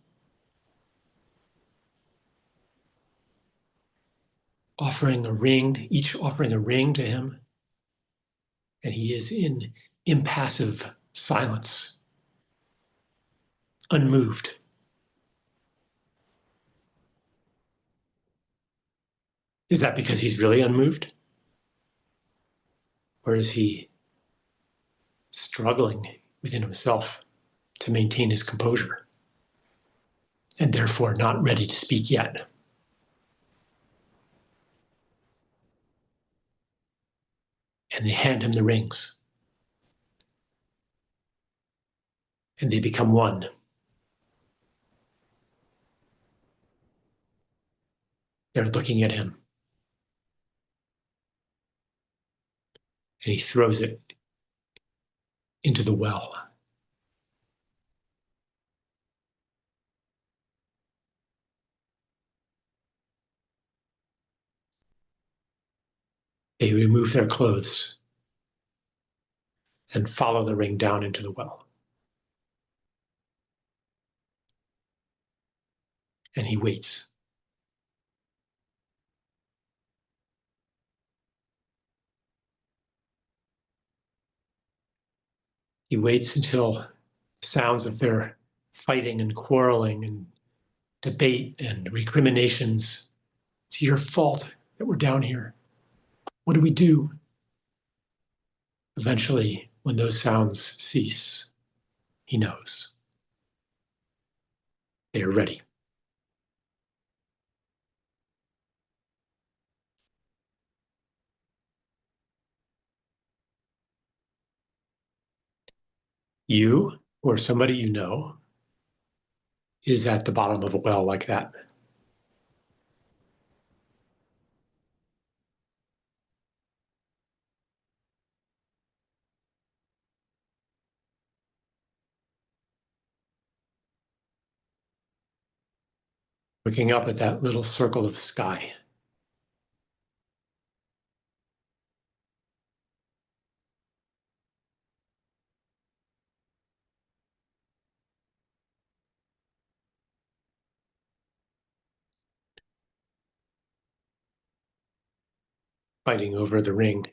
offering a ring, each offering a ring to him. And he is in impassive silence, unmoved. Is that because he's really unmoved? Or is he struggling within himself to maintain his composure and therefore not ready to speak yet? And they hand him the rings. And they become one. They're looking at him. And he throws it into the well. They remove their clothes and follow the ring down into the well. And he waits. He waits until sounds of their fighting and quarreling and debate and recriminations. It's your fault that we're down here. What do we do? Eventually, when those sounds cease, he knows. They are ready. You or somebody you know is at the bottom of a well like that. looking up at that little circle of sky. Fighting over the ring.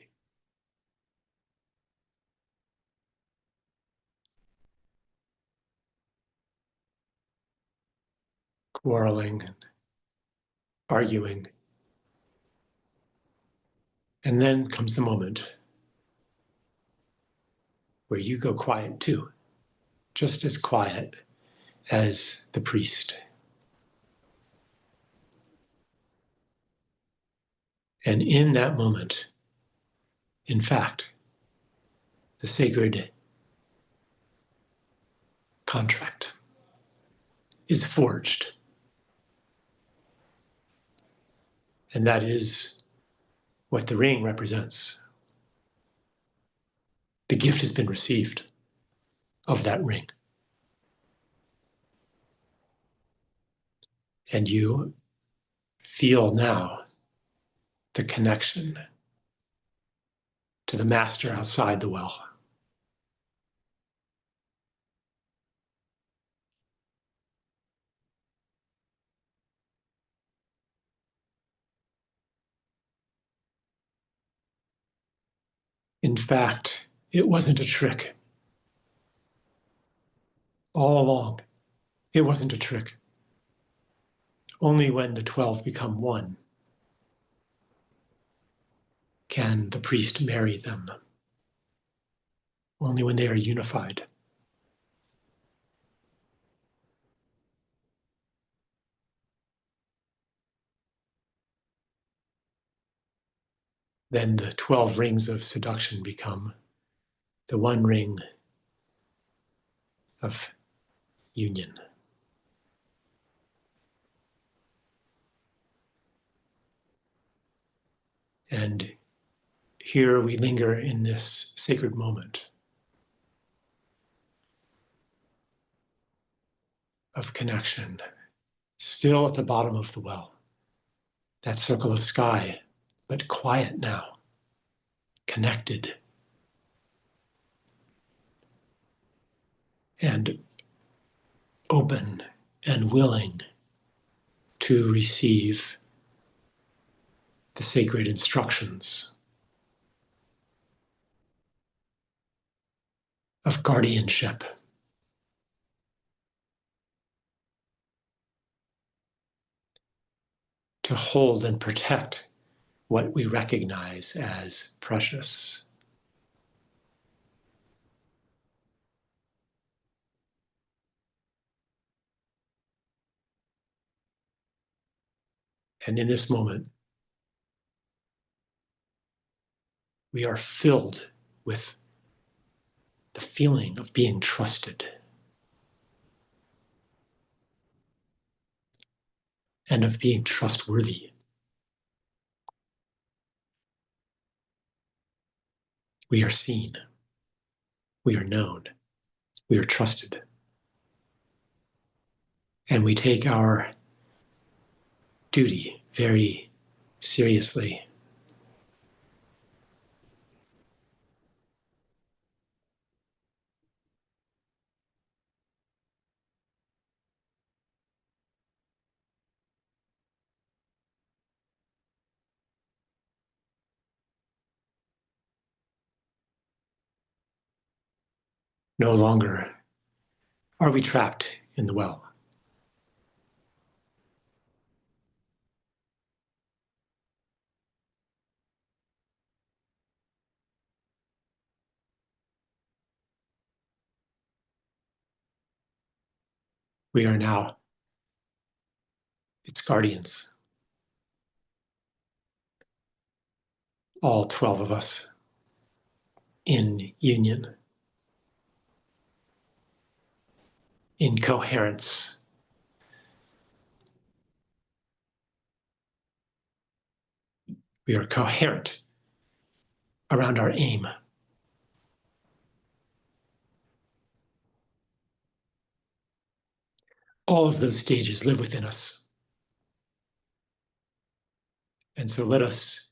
Quarreling and arguing. And then comes the moment where you go quiet too, just as quiet as the priest. And in that moment, in fact, the sacred contract is forged. And that is what the ring represents. The gift has been received of that ring. And you feel now the connection to the master outside the well. In fact, it wasn't a trick. All along, it wasn't a trick. Only when the 12 become one can the priest marry them. Only when they are unified. Then the 12 rings of seduction become the one ring of union. And here we linger in this sacred moment of connection, still at the bottom of the well, that circle of sky, but quiet now, connected, and open and willing to receive the sacred instructions of guardianship. To hold and protect what we recognize as precious. And in this moment, we are filled with the feeling of being trusted and of being trustworthy. We are seen, we are known, we are trusted. And we take our duty very seriously. No longer are we trapped in the well. We are now its guardians. All 12 of us in union, in coherence. We are coherent around our aim. All of those stages live within us. And so let us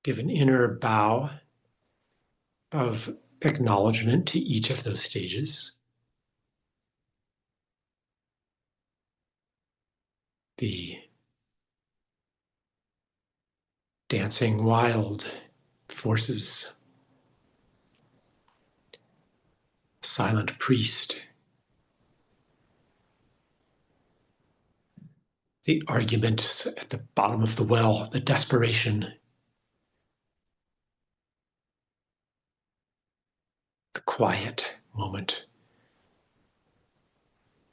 give an inner bow of acknowledgement to each of those stages. The dancing wild forces, silent priest, the argument at the bottom of the well, the desperation, the quiet moment,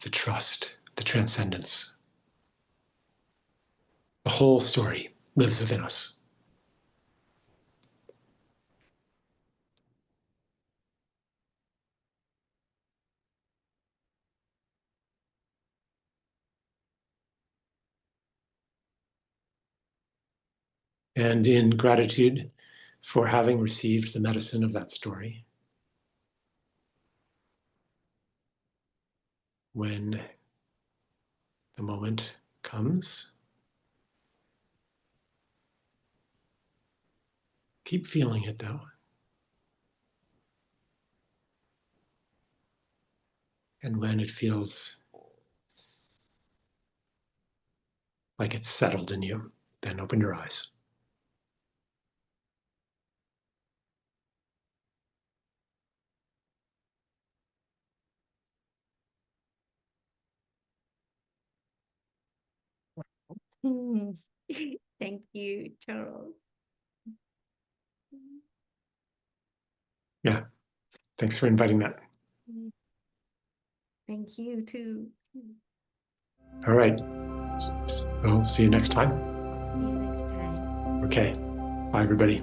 the trust, the transcendence. The whole story lives within us. And in gratitude for having received the medicine of that story, when the moment comes, keep feeling it though. And when it feels like it's settled in you, then open your eyes. Thank you, Charles. Yeah, thanks for inviting that. Thank you too. All right, so see you next time. See you next time. Okay, bye everybody.